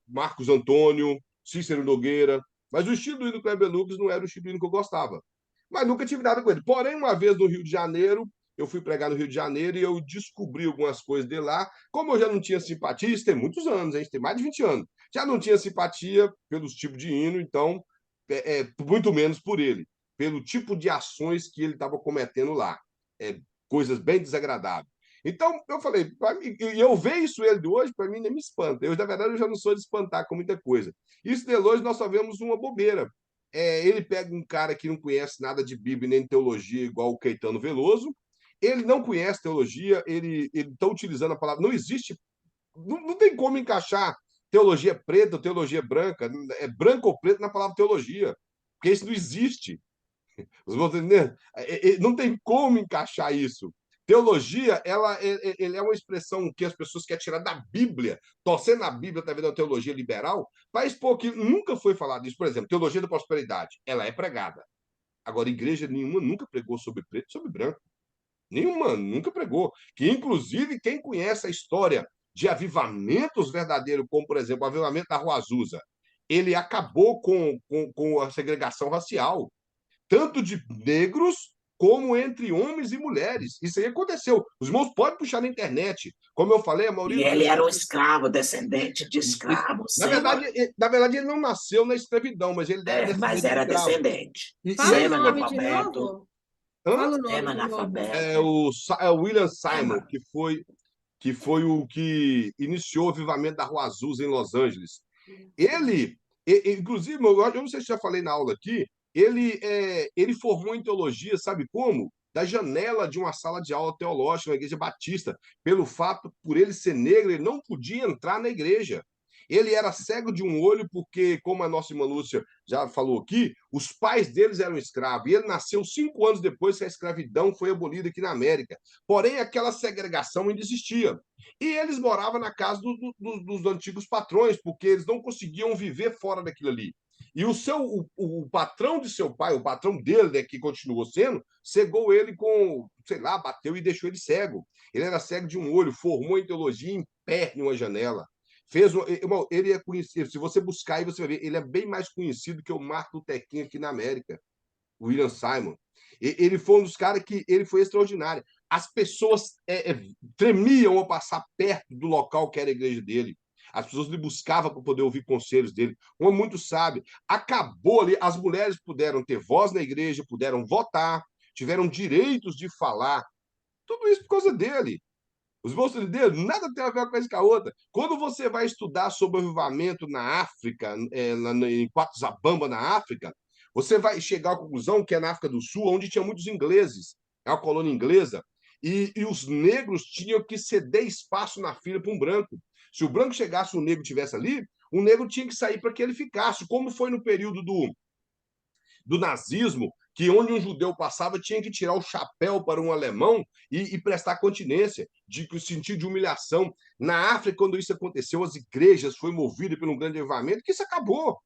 Marcos Antônio, Cícero Nogueira, mas o estilo do hino do Kleber Lucas não era o estilo de hino que eu gostava. Mas nunca tive nada com ele. Porém, uma vez no Rio de Janeiro, eu fui pregar no Rio de Janeiro e eu descobri algumas coisas de lá. Como eu já não tinha simpatia, isso tem muitos anos, hein? Tem mais de 20 anos. Já não tinha simpatia pelos tipos de hino, então, muito menos por ele pelo tipo de ações que ele estava cometendo lá. Coisas bem desagradáveis. Então, eu falei, e eu vejo isso ele de hoje, para mim nem me espanta. Na verdade, eu já não sou de espantar com muita coisa. Isso de hoje nós só vemos uma bobeira. Ele pega um cara que não conhece nada de Bíblia nem de teologia, igual o Caetano Veloso. Ele não conhece teologia, ele está utilizando a palavra. Não existe, não tem como encaixar teologia preta ou teologia branca, branco ou preto na palavra teologia, porque isso não existe. Não tem como encaixar isso. Teologia, ele é uma expressão que as pessoas querem tirar da Bíblia, torcendo a Bíblia através da teologia liberal, para expor que nunca foi falado isso. Por exemplo, teologia da prosperidade, ela é pregada. Agora, igreja nenhuma nunca pregou sobre preto e sobre branco. Nenhuma, nunca pregou. Que, inclusive, quem conhece a história de avivamentos verdadeiros, como, por exemplo, o avivamento da Rua Azusa, ele acabou com a segregação racial tanto de negros como entre homens e mulheres. Isso aí aconteceu. Os irmãos podem puxar na internet. Como eu falei, a maioria... E ele era um escravo, descendente de escravos. Na verdade, ele não nasceu na escravidão, mas ele era descendente mas era de escravo. descendente. Fala o nome de novo. Fala o nome de novo. É o William Simon, que foi o que iniciou o avivamento da Rua Azusa em Los Angeles. Ele, inclusive, eu não sei se já falei na aula aqui, ele formou em teologia, sabe como? Da janela de uma sala de aula teológica na igreja batista. Pelo fato, por ele ser negro, ele não podia entrar na igreja. Ele era cego de um olho porque, como a nossa irmã Lúcia já falou aqui, os pais deles eram escravos. E ele nasceu 5 anos depois que a escravidão foi abolida aqui na América. Porém, aquela segregação ainda existia. E eles moravam na casa dos antigos patrões, porque eles não conseguiam viver fora daquilo ali. E o patrão de seu pai, o patrão dele, né, que continuou sendo, cegou ele com, sei lá, bateu e deixou ele cego. Ele era cego de um olho, formou em teologia em pé em uma janela. Ele é conhecido, se você buscar aí, você vai ver, ele é bem mais conhecido que o Martin Luther King aqui na América, o William Simon. Ele foi um dos caras que ele foi extraordinário. As pessoas tremiam ao passar perto do local que era a igreja dele. As pessoas lhe buscavam para poder ouvir conselhos dele. Um homem muito sábio. Acabou ali, as mulheres puderam ter voz na igreja, puderam votar, tiveram direitos de falar. Tudo isso por causa dele. Os bolsos dele nada tem a ver uma coisa com a outra. Quando você vai estudar sobre o avivamento na África, em Quatzabamba, na África, você vai chegar à conclusão que é na África do Sul, onde tinha muitos ingleses, é uma colônia inglesa, e os negros tinham que ceder espaço na fila para um branco. Se o branco chegasse, o negro estivesse ali, o negro tinha que sair para que ele ficasse, como foi no período do nazismo, que onde um judeu passava tinha que tirar o chapéu para um alemão e prestar continência, de sentido de humilhação. Na África, quando isso aconteceu, as igrejas foram movidas por um grande avivamento, que isso acabou.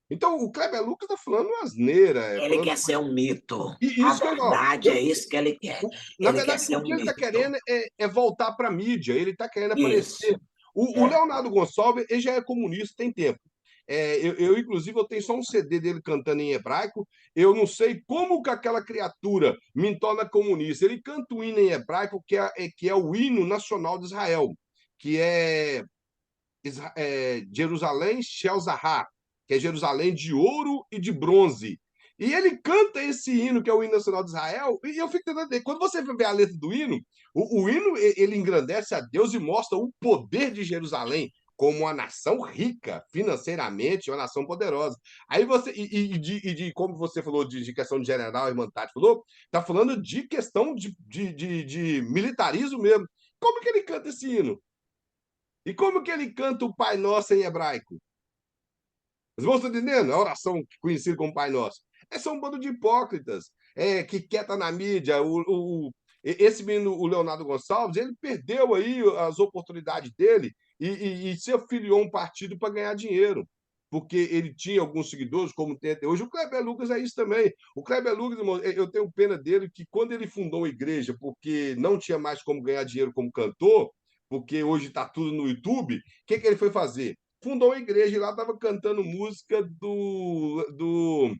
Então, o Kleber Lucas está falando uma asneira. Ele quer ser um mito. E A isso que verdade é isso que ele quer. na Ele quer verdade, ser o um que ele está mito. querendo é voltar para a mídia, ele está querendo Isso. aparecer. O Leonardo Gonçalves, ele já é comunista, tem tempo. Inclusive, eu tenho só um CD dele cantando em hebraico. Eu não sei como que aquela criatura me torna comunista. Ele canta o hino em hebraico, que é o hino nacional de Israel, que é Jerusalém Shel Zahar, que é Jerusalém de ouro e de bronze. E ele canta esse hino, que é o hino nacional de Israel, e eu fico tentando entender. Quando você vê a letra do hino, o hino ele engrandece a Deus e mostra o poder de Jerusalém como uma nação rica financeiramente, uma nação poderosa. Aí você, de como você falou de questão de general, a irmã Tati falou, está falando de questão de militarismo mesmo. Como que ele canta esse hino? E como que ele canta o Pai Nosso em hebraico? Vocês vão entendendo? A oração conhecida como Pai Nosso. São um bando de hipócritas que quer estar na mídia. Esse menino, o Leonardo Gonçalves, ele perdeu aí as oportunidades dele e se afiliou a um partido para ganhar dinheiro. Porque ele tinha alguns seguidores, como tem até hoje. O Kleber Lucas é isso também. O Kleber Lucas, irmão, eu tenho pena dele que quando ele fundou uma igreja, porque não tinha mais como ganhar dinheiro como cantor, porque hoje está tudo no YouTube, o que ele foi fazer? Fundou uma igreja e lá estava cantando música do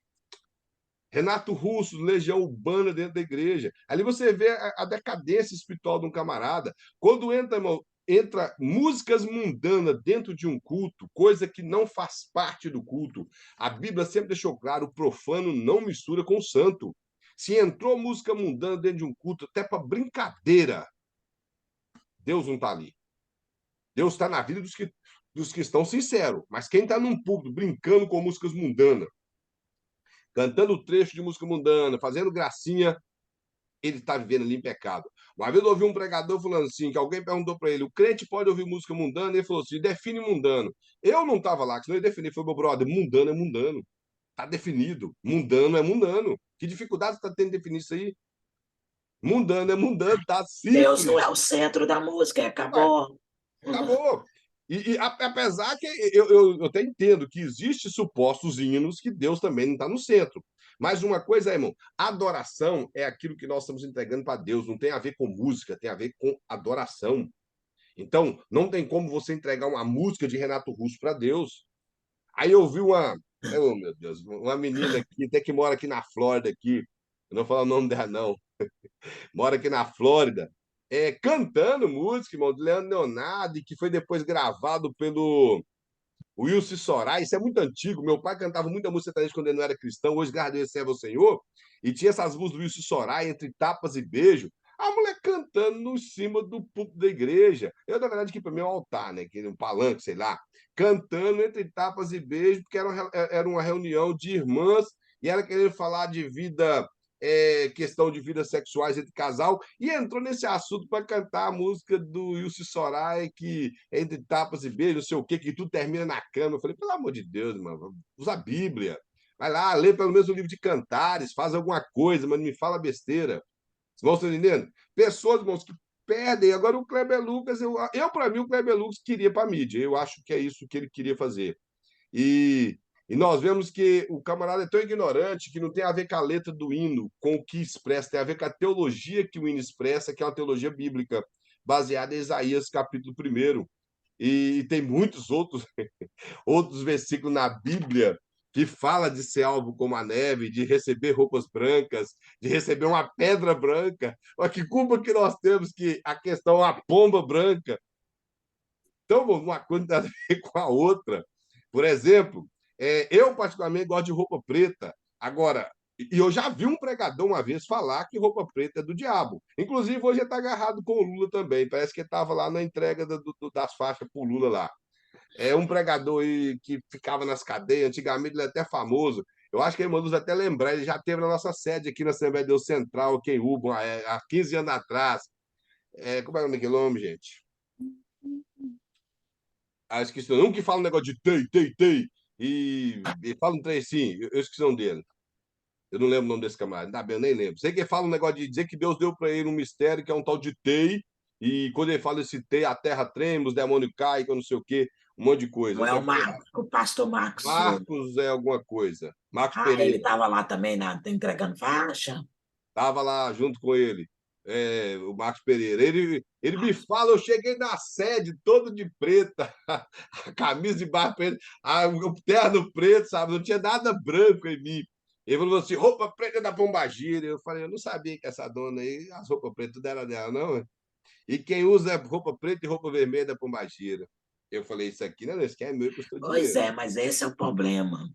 Renato Russo, Legião Urbana dentro da igreja. Ali você vê a decadência espiritual de um camarada. Quando entra, irmão, entra músicas mundanas dentro de um culto, coisa que não faz parte do culto. A Bíblia sempre deixou claro, o profano não mistura com o santo. Se entrou música mundana dentro de um culto, até para brincadeira, Deus não está ali. Deus está na vida dos que estão sinceros. Mas quem está num púlpito brincando com músicas mundanas, cantando trecho de música mundana, fazendo gracinha, ele está vivendo ali em pecado. Uma vez eu ouvi um pregador falando assim, que alguém perguntou para ele, o crente pode ouvir música mundana? Ele falou assim, define mundano. Eu não estava lá, que senão ele definiu. Foi, meu brother, mundano é mundano. Está definido. Mundano é mundano. Que dificuldade você está tendo de definir isso aí? Mundano é mundano, tá Deus simples. não é o centro da música, acabou. Acabou. Apesar que eu até entendo que existem supostos hinos que Deus também não está no centro. Mas uma coisa, irmão, adoração é aquilo que nós estamos entregando para Deus, não tem a ver com música, tem a ver com adoração. Então, não tem como você entregar uma música de Renato Russo para Deus. Aí eu vi oh, meu Deus, uma menina aqui, até que mora aqui na Flórida, aqui, eu não vou falar o nome dela, não, mora aqui na Flórida, cantando música, irmão, de Leandro Leonardo, que foi depois gravado pelo Wilson Sorai. Isso é muito antigo. Meu pai cantava muita música sertaneja quando ele não era cristão, hoje, graças a Deus, serve ao Senhor. E tinha essas músicas do Wilson Sorai, Entre Tapas e Beijo. A mulher cantando no cima do púlpito da igreja. Eu, na verdade, aqui para mim é um altar, né? Que é um palanque, sei lá. Cantando Entre Tapas e Beijo, porque era uma reunião de irmãs e ela querendo falar de vida questão de vidas sexuais entre casal, e entrou nesse assunto para cantar a música do Wilson Sorai, que é Entre Tapas e Beijos, não sei o quê, que tudo termina na cama. Eu falei, pelo amor de Deus, mano, usa a Bíblia. Vai lá, lê pelo menos o livro de Cantares, faz alguma coisa, mas não me fala besteira. Vocês vão entendendo? Pessoas, irmãos, que perdem. Agora, o Kleber Lucas, para mim, o Kleber Lucas queria para a mídia. Eu acho que é isso que ele queria fazer. E nós vemos que o camarada é tão ignorante que não tem a ver com a letra do hino, com o que expressa, tem a ver com a teologia que o hino expressa, que é uma teologia bíblica, baseada em Isaías, capítulo 1. E tem muitos outros versículos na Bíblia que fala de ser alvo como a neve, de receber roupas brancas, de receber uma pedra branca. Olha que culpa que nós temos que a questão é a pomba branca. Então, uma coisa não tem nada a ver com a outra. Por exemplo, eu particularmente gosto de roupa preta. Agora, e eu já vi um pregador uma vez falar que roupa preta é do diabo. Inclusive, hoje ele está agarrado com o Lula também. Parece que ele estava lá na entrega das faixas para o Lula lá. É um pregador aí que ficava nas cadeias, antigamente ele é até famoso. Eu acho que ele mandou até lembrar, ele já teve na nossa sede aqui na Assembleia de Deus Central, aqui em Uba, há 15 anos atrás. Como é o nome daquele homem, gente? Esqueci o nome, um que fala um negócio de tei, e fala um trem assim, eu esqueci o nome dele. Eu não lembro o nome desse camarada, ainda bem, eu nem lembro. Sei que ele fala um negócio de dizer que Deus deu para ele um mistério que é um tal de tei, e quando ele fala esse tei, a terra treme, os demônios caem, que eu não sei o quê, um monte de coisa. Não Eu é o sempre Marcos, o pastor Marcos. Marcos é alguma coisa. Marcos Ele Pereira. estava lá também entregando faixa. Estava lá junto com ele, o Marcos Pereira. Ele me fala, eu cheguei na sede todo de preta, a camisa de barro preto, o terno preto, sabe? Não tinha nada branco em mim. Ele falou assim, roupa preta da Pombagira. Eu falei, eu não sabia que essa dona aí, as roupas pretas, tudo era dela, não. E quem usa roupa preta e roupa vermelha da Pombagira. Eu falei, isso aqui não é meu, custou Pois dinheiro. é, mas esse é o problema.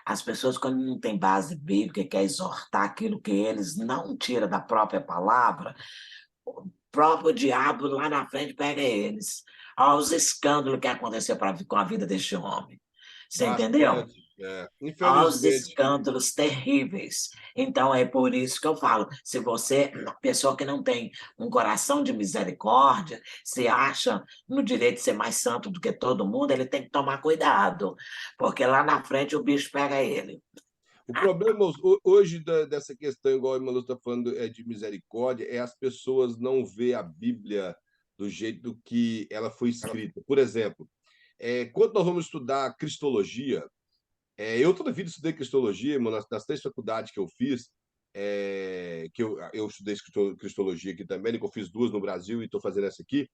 As pessoas, quando não têm base bíblica, querem exortar aquilo que eles não tiram da própria palavra, o próprio diabo lá na frente pega eles. Olha os escândalos que aconteceu com a vida deste homem. Você entendeu? Bastante. Aos Infelizmente. escândalos terríveis. Então, é por isso que eu falo: se você, uma pessoa que não tem um coração de misericórdia, se acha no direito de ser mais santo do que todo mundo, ele tem que tomar cuidado, porque lá na frente o bicho pega ele. O problema hoje dessa questão, igual a irmã está falando, de misericórdia, é as pessoas não ver a Bíblia do jeito que ela foi escrita. Por exemplo, quando nós vamos estudar cristologia, eu toda a vida estudei cristologia, irmão, nas 3 faculdades que eu fiz, que eu estudei cristologia aqui também, que eu fiz 2 no Brasil e estou fazendo essa aqui,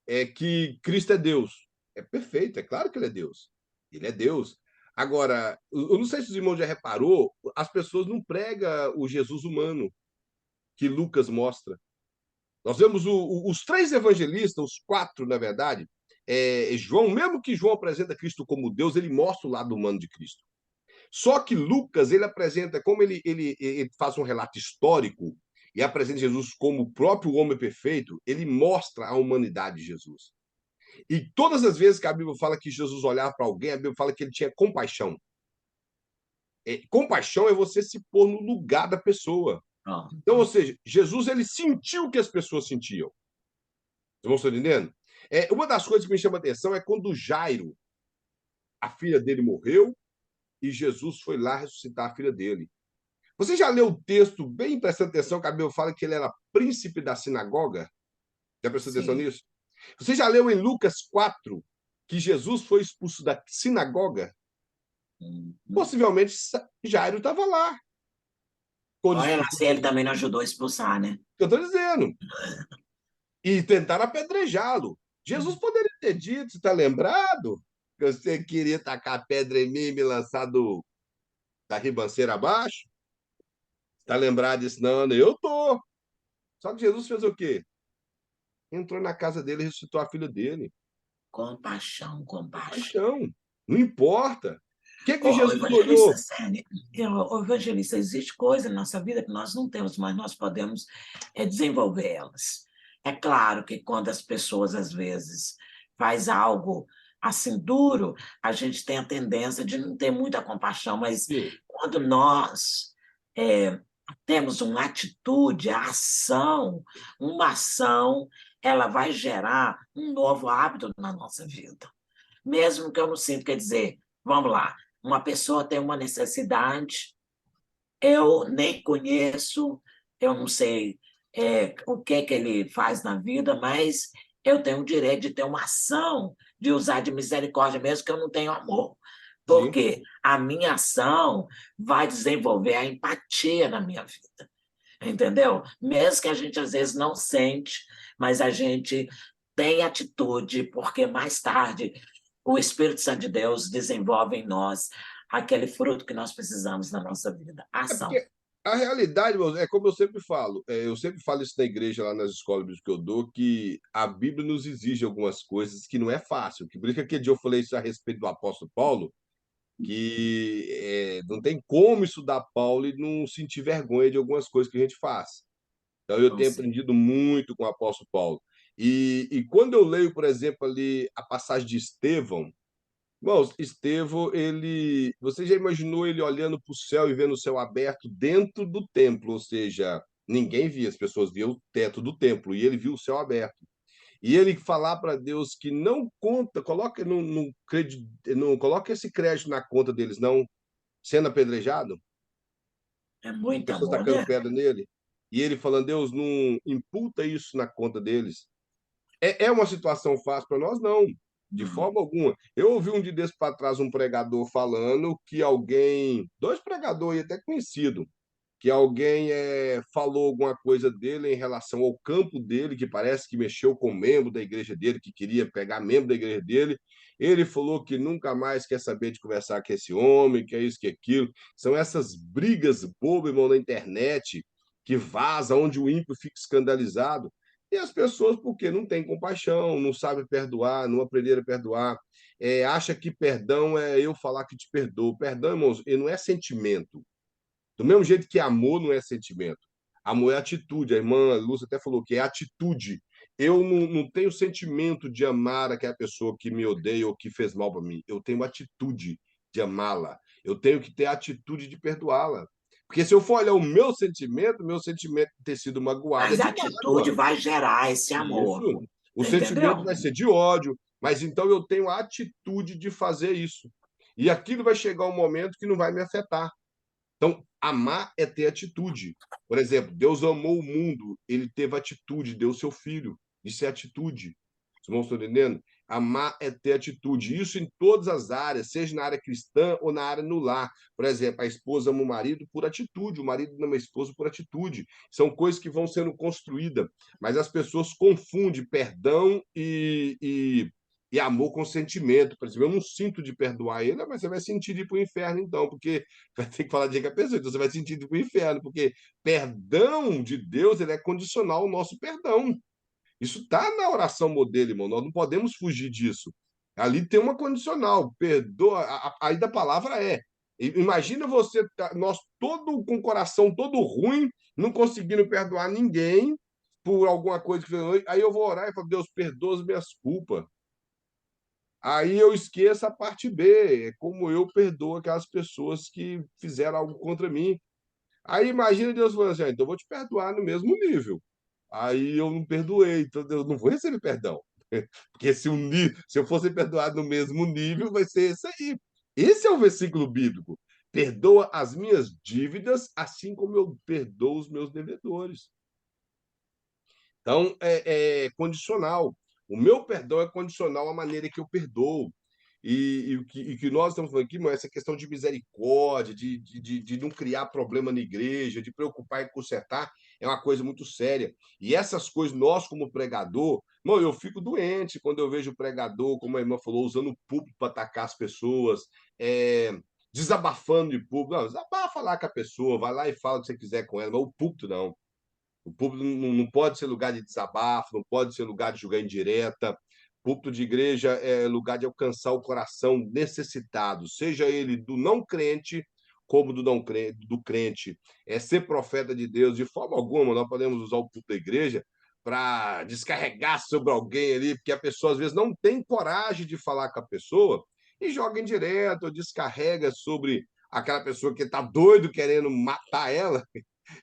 é que Cristo é Deus. É perfeito, é claro que ele é Deus. Ele é Deus. Agora, eu não sei se os irmãos já reparou, as pessoas não pregam o Jesus humano que Lucas mostra. Nós vemos os 3 evangelistas, os 4, na verdade, João, mesmo que João apresenta Cristo como Deus, ele mostra o lado humano de Cristo. Só que Lucas, ele apresenta, como ele faz um relato histórico e apresenta Jesus como o próprio homem perfeito, ele mostra a humanidade de Jesus. E todas as vezes que a Bíblia fala que Jesus olhava para alguém, a Bíblia fala que ele tinha compaixão. Compaixão é você se pôr no lugar da pessoa. Então, ou seja, Jesus ele sentiu o que as pessoas sentiam. Vocês estão entendendo? Uma das coisas que me chama a atenção é quando Jairo, a filha dele, morreu e Jesus foi lá ressuscitar a filha dele. Você já leu o texto, bem prestando atenção, que a Bíblia fala que ele era príncipe da sinagoga? Já prestou atenção nisso? Você já leu em Lucas 4 que Jesus foi expulso da sinagoga? Possivelmente Jairo estava lá. Olha lá, se ele também não ajudou a expulsar, né? Eu estou dizendo. E tentaram apedrejá-lo. Jesus poderia ter dito, você está lembrado? Que você queria tacar pedra em mim e me lançar da ribanceira abaixo? Está lembrado disso? Não, eu tô. Só que Jesus fez o quê? Entrou na casa dele e ressuscitou a filha dele. Compaixão. Paixão. Não importa. O que Jesus Evangelista, olhou? sério, evangelista, existe coisa na nossa vida que nós não temos, mas nós podemos desenvolver elas. É claro que quando as pessoas, às vezes, faz algo assim duro, a gente tem a tendência de não ter muita compaixão, mas Sim. quando nós temos uma atitude, uma ação, ela vai gerar um novo hábito na nossa vida. Mesmo que eu não sinta, quer dizer, vamos lá, uma pessoa tem uma necessidade, eu nem conheço, eu não sei o que ele faz na vida, mas eu tenho o direito de ter uma ação de usar de misericórdia, mesmo que eu não tenha amor. Porque a minha ação vai desenvolver a empatia na minha vida. Entendeu? Mesmo que a gente, às vezes, não sente, mas a gente tem atitude, porque mais tarde o Espírito Santo de Deus desenvolve em nós aquele fruto que nós precisamos na nossa vida, a ação. A realidade, irmãos, é como eu sempre falo isso na igreja, lá nas escolas bíblicas que eu dou, que a Bíblia nos exige algumas coisas que não é fácil. Que por isso que aquele dia eu falei isso a respeito do apóstolo Paulo, que não tem como estudar Paulo e não sentir vergonha de algumas coisas que a gente faz. Então, eu Com tenho certeza. aprendido muito com o apóstolo Paulo. E quando eu leio, por exemplo, ali a passagem de Estevão, irmãos, Estevão, ele. Você já imaginou ele olhando para o céu e vendo o céu aberto dentro do templo? Ou seja, ninguém via, as pessoas viam o teto do templo e ele viu o céu aberto. E ele falar para Deus que não conta, coloca, não coloca esse crédito na conta deles, não, sendo apedrejado, É as muito pessoas amor, tacando né? pedra nele. E ele falando, Deus, não imputa isso na conta deles. É uma situação fácil para nós? Não, de Não. forma alguma. Eu ouvi um dia desse para trás um pregador falando que alguém, dois pregadores até conhecido, que alguém falou alguma coisa dele em relação ao campo dele, que parece que mexeu com membro da igreja dele, que queria pegar membro da igreja dele. Ele falou que nunca mais quer saber de conversar com esse homem, que é isso, que é aquilo. São essas brigas bobas, irmão, na internet, que vaza, onde o ímpio fica escandalizado. E as pessoas, porque não têm compaixão, não sabem perdoar, não aprenderam a perdoar, acha que perdão é eu falar que te perdoo. Perdão, irmãos, ele não é sentimento. Do mesmo jeito que amor não é sentimento. Amor é atitude. A irmã Lúcia até falou que é atitude. Eu não tenho sentimento de amar aquela pessoa que me odeia ou que fez mal para mim. Eu tenho atitude de amá-la. Eu tenho que ter a atitude de perdoá-la. Porque se eu for olhar o meu sentimento de ter sido magoada Mas a de atitude mágoa. vai gerar esse amor. Isso. O Você sentimento entendeu? vai ser de ódio. Mas então eu tenho a atitude de fazer isso. E aquilo vai chegar um momento que não vai me afetar. Então, amar é ter atitude. Por exemplo, Deus amou o mundo, ele teve atitude, deu seu filho. Isso é atitude. Os irmãos estão entendendo? Amar é ter atitude. Isso em todas as áreas, seja na área cristã ou na área no lar. Por exemplo, a esposa ama o marido por atitude, o marido ama a esposa por atitude. São coisas que vão sendo construídas. Mas as pessoas confundem perdão e amor com sentimento. Por exemplo, eu não sinto de perdoar ele, mas você vai sentir de ir para o inferno, então, porque vai ter que falar de com a pessoa, então você vai sentir de ir para o inferno, porque perdão de Deus ele é condicional ao nosso perdão. Isso está na oração modelo, irmão. Nós não podemos fugir disso. Ali tem uma condicional. Perdoa. Aí da palavra é. Imagina você, nós todo com o coração todo ruim, não conseguindo perdoar ninguém por alguma coisa que fez. Aí eu vou orar e falo, Deus, perdoa as minhas culpas. Aí eu esqueço a parte B, é como eu perdoo aquelas pessoas que fizeram algo contra mim. Aí imagina Deus falando assim, então eu vou te perdoar no mesmo nível. Aí eu não perdoei, então eu não vou receber perdão. Porque se eu fosse perdoado no mesmo nível, vai ser esse aí. Esse é o versículo bíblico. Perdoa as minhas dívidas, assim como eu perdoo os meus devedores. Então, é condicional. O meu perdão é condicional à maneira que eu perdoo. O que nós estamos falando aqui, mas essa questão de misericórdia, de não criar problema na igreja, de preocupar em consertar, é uma coisa muito séria. E essas coisas, nós, como pregador, irmão, eu fico doente quando eu vejo o pregador, como a irmã falou, usando o púlpito para atacar as pessoas, desabafando de público. Não, desabafa lá com a pessoa, vai lá e fala o que você quiser com ela, mas o púlpito não. O púlpito não pode ser lugar de desabafo, não pode ser lugar de julgar indireta. Púlpito de igreja é lugar de alcançar o coração necessitado, seja ele do não crente como do não crente, do crente. É ser profeta de Deus de forma alguma. Nós podemos usar o púlpito da igreja para descarregar sobre alguém ali, porque a pessoa às vezes não tem coragem de falar com a pessoa e joga indireta ou descarrega sobre aquela pessoa que está doido querendo matar ela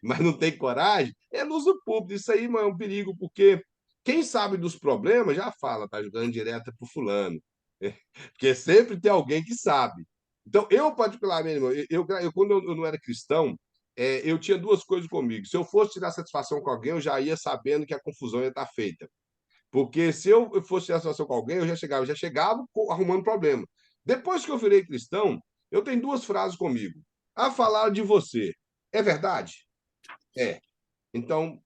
mas não tem coragem, é no uso público. Isso aí, mano, é um perigo, porque quem sabe dos problemas já fala, tá jogando direta pro fulano. Porque sempre tem alguém que sabe. Então, eu, particularmente, irmão, quando eu não era cristão, eu tinha duas coisas comigo. Se eu fosse tirar satisfação com alguém, eu já ia sabendo que a confusão ia estar feita. Porque se eu fosse tirar satisfação com alguém, eu já chegava arrumando problema. Depois que eu virei cristão, eu tenho duas frases comigo. A falar de você. É verdade? É. Então, o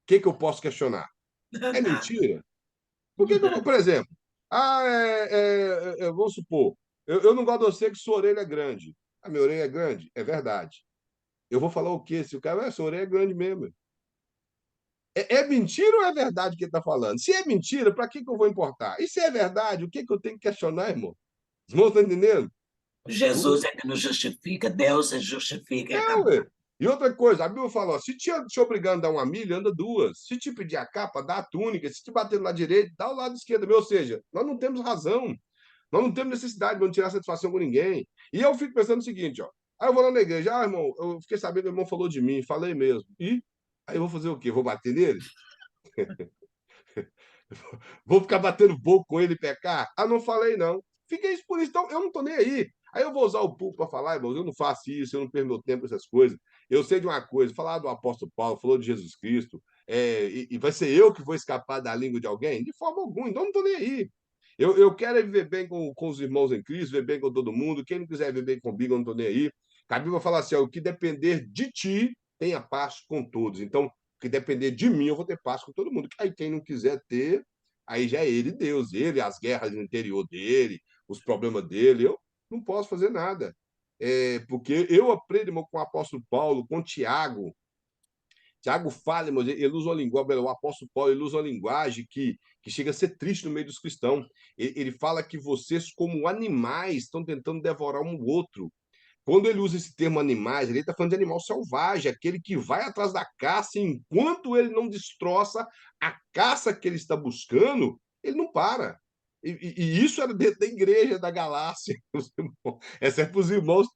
que eu posso questionar? É Nada. mentira? Por que eu vou, por exemplo, vamos supor, eu não gosto de você que sua orelha é grande. A minha orelha é grande? É verdade. Eu vou falar o quê? Se o cara, essa orelha é grande mesmo. É mentira ou é verdade o que ele está falando? Se é mentira, para que eu vou importar? E se é verdade, o que eu tenho que questionar, irmão? Os irmãos estão entendendo? Jesus é que nos justifica, Deus se justifica. Ele tá... Ué. E outra coisa, a Bíblia falou, se te obrigando a dar uma milha, anda duas. Se te pedir a capa, dá a túnica. Se te bater no lado direito, dá o lado esquerdo. Ou seja, nós não temos razão. Nós não temos necessidade de não tirar satisfação com ninguém. E eu fico pensando o seguinte, ó. Aí eu vou lá na igreja, irmão, eu fiquei sabendo que o irmão falou de mim, falei mesmo. E aí eu vou fazer o quê? Vou bater nele? Vou ficar batendo boco com ele e pecar? Ah, não falei, não. Fiquei por isso, então eu não tô nem aí. Aí eu vou usar o púlpito para falar, irmãos, eu não faço isso, eu não perco meu tempo com essas coisas. Eu sei de uma coisa, falar do apóstolo Paulo, falou de Jesus Cristo, e vai ser eu que vou escapar da língua de alguém? De forma alguma, então eu não tô nem aí. Eu quero é viver bem com os irmãos em Cristo, viver bem com todo mundo. Quem não quiser viver bem comigo, eu não tô nem aí. A Bíblia fala assim, ó, o que depender de ti, tenha paz com todos. Então, o que depender de mim, eu vou ter paz com todo mundo. Aí quem não quiser ter, aí já é ele Deus, ele, as guerras no interior dele, os problemas dele, eu não posso fazer nada. Porque eu aprendo, irmão, com o apóstolo Paulo, com Tiago. Tiago fala, irmão, ele usa uma linguagem, o apóstolo Paulo, ele usa uma linguagem que chega a ser triste no meio dos cristãos. Ele fala que vocês, como animais, estão tentando devorar um outro. Quando ele usa esse termo animais, ele está falando de animal selvagem, aquele que vai atrás da caça, e enquanto ele não destroça a caça que ele está buscando, ele não para. E isso era dentro da igreja da Galácia. Essa é para os irmãos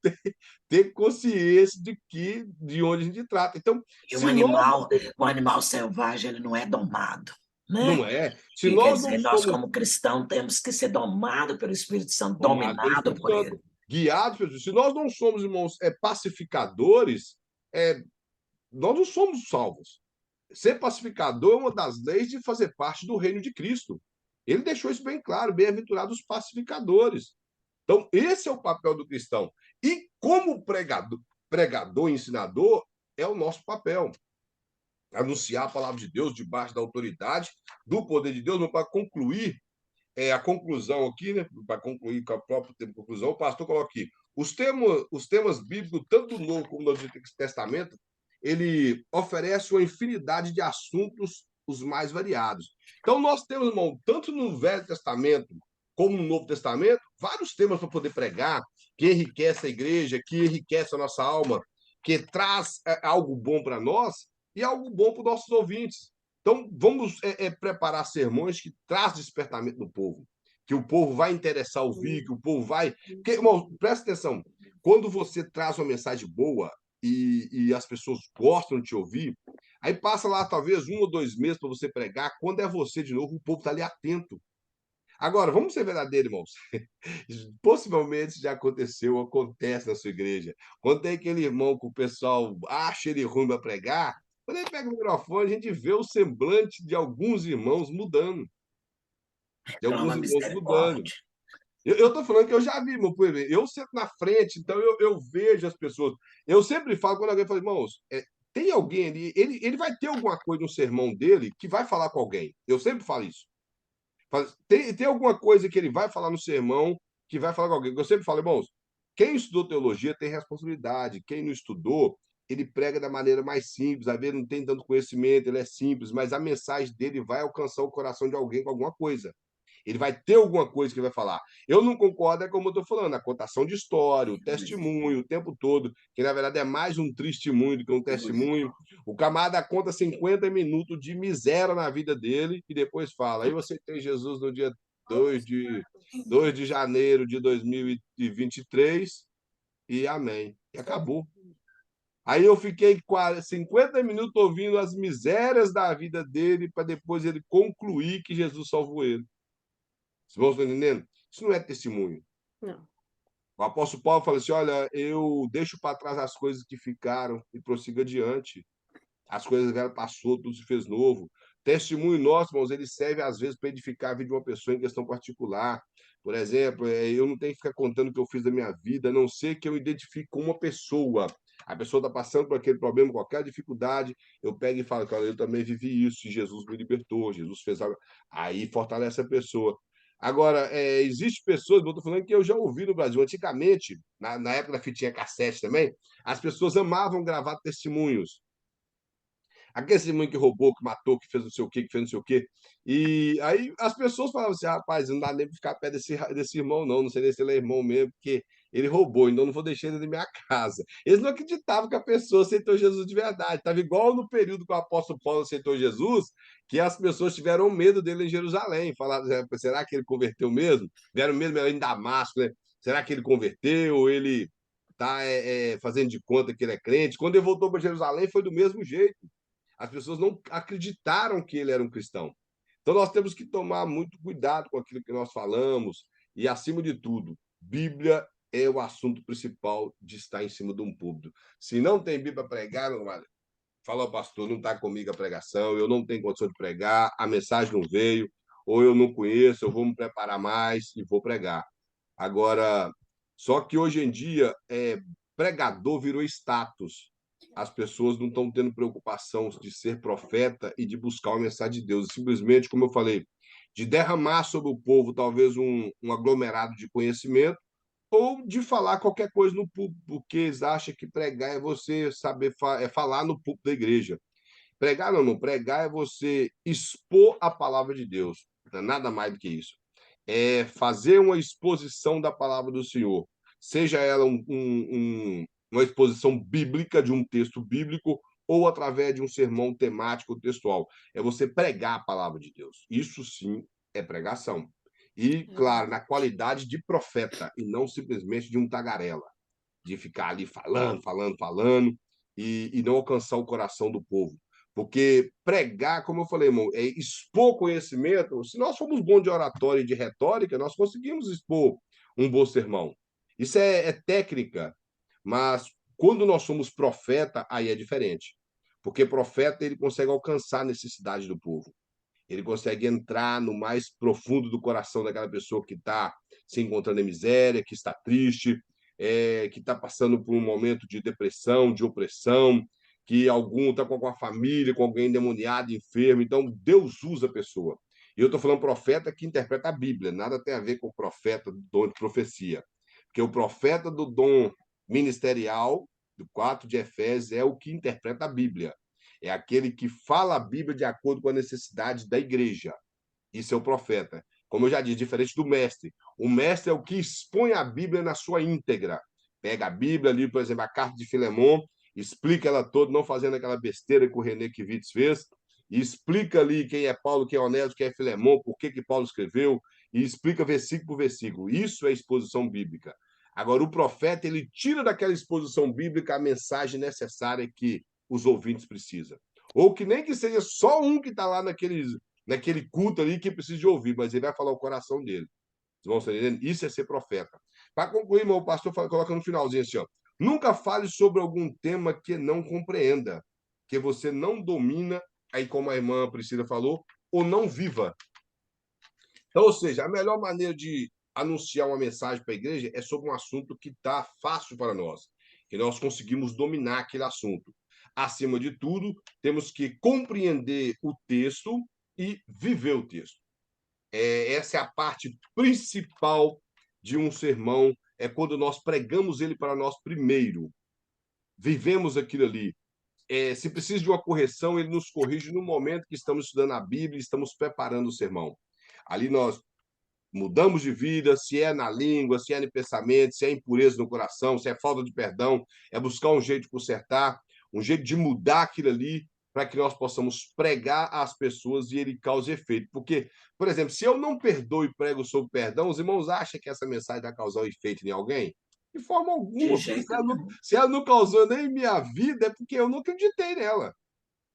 ter consciência de onde a gente trata. Então, E se nós não o animal selvagem, ele não é domado, não né? é, se Que quer nós não dizer, nós, somos como cristãos, temos que ser dominados pelo Espírito Santo, tomados pelo dominado Espírito por ele. Santo, guiados pelo Espírito, se nós não somos, irmãos, pacificadores, nós não somos salvos. Ser pacificador é uma das leis de fazer parte do reino de Cristo. Ele deixou isso bem claro, bem-aventurados os pacificadores. Então, esse é o papel do cristão. E como pregador e ensinador, é o nosso papel. Anunciar a palavra de Deus debaixo da autoridade, do poder de Deus, mas para concluir, a conclusão aqui, né? Para concluir com o próprio tempo de conclusão, o pastor coloca aqui. Os temas bíblicos, tanto do Novo como do Antigo Testamento, ele oferece uma infinidade de assuntos, os mais variados. Então, nós temos, irmão, tanto no Velho Testamento como no Novo Testamento, vários temas para poder pregar, que enriquece a igreja, que enriquece a nossa alma, que traz algo bom para nós e algo bom para os nossos ouvintes. Então, vamos preparar sermões que traz despertamento no povo, que o povo vai interessar ouvir, que o povo vai... Porque, irmão, presta atenção, quando você traz uma mensagem boa e as pessoas gostam de te ouvir, aí passa lá talvez 1 ou 2 meses para você pregar, quando é você de novo, o povo está ali atento. Agora, vamos ser verdadeiros, irmãos. Possivelmente já aconteceu, acontece na sua igreja. Quando tem aquele irmão que o pessoal acha ele ruim para pregar, quando ele pega o microfone, a gente vê o semblante de alguns irmãos mudando. De alguns Clama irmãos mudando. misericórdia. Eu estou falando que eu já vi, meu povo. Eu sento na frente, então eu vejo as pessoas. Eu sempre falo, quando alguém fala, irmãos, tem alguém ali, ele vai ter alguma coisa no sermão dele que vai falar com alguém. Eu sempre falo isso. Tem alguma coisa que ele vai falar no sermão que vai falar com alguém. Eu sempre falo, irmãos, quem estudou teologia tem responsabilidade. Quem não estudou, ele prega da maneira mais simples. Às vezes não tem tanto conhecimento, ele é simples, mas a mensagem dele vai alcançar o coração de alguém com alguma coisa. Ele vai ter alguma coisa que ele vai falar. Eu não concordo, é como eu estou falando, a contação de história, o testemunho, o tempo todo, que na verdade é mais um testemunho do que um testemunho. O camarada conta 50 minutos de miséria na vida dele e depois fala. Aí você tem Jesus no dia 2 de janeiro de 2023 e amém. E acabou. Aí eu fiquei 50 minutos ouvindo as misérias da vida dele para depois ele concluir que Jesus salvou ele. Vocês estão entendendo? Isso não é testemunho. Não. O apóstolo Paulo fala assim, olha, eu deixo para trás as coisas que ficaram e prossigo adiante. As coisas já passou, tudo se fez novo. Testemunho nosso, irmãos, ele serve às vezes para edificar a vida de uma pessoa em questão particular. Por exemplo, eu não tenho que ficar contando o que eu fiz da minha vida, a não ser que eu identifique com uma pessoa. A pessoa está passando por aquele problema, qualquer dificuldade, eu pego e falo, cara, eu também vivi isso, e Jesus me libertou, Jesus fez algo. Aí fortalece a pessoa. Agora, existe pessoas, eu estou falando que eu já ouvi no Brasil, antigamente, na época da fitinha cassete também, as pessoas amavam gravar testemunhos. Aquele testemunho que roubou, que matou, que fez não sei o quê, que fez não sei o quê. E aí as pessoas falavam assim: rapaz, não dá nem para ficar perto desse irmão, não. Não sei nem se ele é irmão mesmo, porque ele roubou, então não vou deixar ele na minha casa. Eles não acreditavam que a pessoa aceitou Jesus de verdade. Estava igual no período que o apóstolo Paulo aceitou Jesus, que as pessoas tiveram medo dele em Jerusalém. Falaram: será que ele converteu mesmo? Tiveram medo em Damasco, né? Será que ele converteu? Ou ele está fazendo de conta que ele é crente? Quando ele voltou para Jerusalém, foi do mesmo jeito. As pessoas não acreditaram que ele era um cristão. Então, nós temos que tomar muito cuidado com aquilo que nós falamos e, acima de tudo, Bíblia é o assunto principal de estar em cima de um púlpito. Se não tem Bíblia para pregar, não vale. Fala, pastor, não está comigo a pregação, eu não tenho condição de pregar, a mensagem não veio, ou eu não conheço, eu vou me preparar mais e vou pregar. Agora, só que hoje em dia, pregador virou status. As pessoas não estão tendo preocupação de ser profeta e de buscar uma mensagem de Deus. Simplesmente, como eu falei, de derramar sobre o povo talvez um aglomerado de conhecimento ou de falar qualquer coisa no púlpito, porque eles acham que pregar é você saber falar no púlpito da igreja. Pregar não, pregar é você expor a palavra de Deus. Não é nada mais do que isso. É fazer uma exposição da palavra do Senhor, seja ela uma exposição bíblica de um texto bíblico ou através de um sermão temático textual. É você pregar a palavra de Deus. Isso sim é pregação. E, claro, na qualidade de profeta e não simplesmente de um tagarela, de ficar ali falando e não alcançar o coração do povo. Porque pregar, como eu falei, irmão, é expor conhecimento. Se nós formos bons de oratória e de retórica, nós conseguimos expor um bom sermão. Isso é técnica, mas quando nós somos profeta, aí é diferente. Porque profeta, ele consegue alcançar a necessidade do povo. Ele consegue entrar no mais profundo do coração daquela pessoa que está se encontrando em miséria, que está triste, que está passando por um momento de depressão, de opressão, que algum está com alguma família, com alguém endemoniado, enfermo. Então, Deus usa a pessoa. E eu estou falando profeta que interpreta a Bíblia, nada tem a ver com o profeta do dom de profecia. Porque o profeta do dom ministerial, do 4 de Efésios, é o que interpreta a Bíblia. É aquele que fala a Bíblia de acordo com a necessidade da igreja. Isso é o profeta. Como eu já disse, diferente do mestre. O mestre é o que expõe a Bíblia na sua íntegra. Pega a Bíblia ali, por exemplo, a carta de Filemon, explica ela toda, não fazendo aquela besteira que o René Kivitz fez, e explica ali quem é Paulo, quem é Onésio, quem é Filemon, por que Paulo escreveu, e explica versículo por versículo. Isso é exposição bíblica. Agora, o profeta, ele tira daquela exposição bíblica a mensagem necessária que os ouvintes precisam. Ou que nem que seja só um que está lá naquele culto ali que precisa de ouvir, mas ele vai falar o coração dele. Vocês vão entendendo? Isso é ser profeta. Para concluir, meu pastor coloca no finalzinho assim, ó. Nunca fale sobre algum tema que não compreenda, que você não domina, aí como a irmã Priscila falou, ou não viva. Então, ou seja, a melhor maneira de anunciar uma mensagem para a igreja é sobre um assunto que está fácil para nós, que nós conseguimos dominar aquele assunto. Acima de tudo, temos que compreender o texto e viver o texto. Essa é a parte principal de um sermão, é quando nós pregamos ele para nós primeiro. Vivemos aquilo ali. Se precisa de uma correção, ele nos corrige no momento que estamos estudando a Bíblia e estamos preparando o sermão. Ali nós mudamos de vida, se é na língua, se é no pensamento, se é impureza no coração, se é falta de perdão, é buscar um jeito de consertar, um jeito de mudar aquilo ali para que nós possamos pregar às pessoas e ele cause efeito. Porque, por exemplo, se eu não perdoo e prego sobre perdão, os irmãos acham que essa mensagem vai causar um efeito em alguém? De forma De alguma, porque jeito nenhum. se ela não causou nem em minha vida, é porque eu não acreditei nela.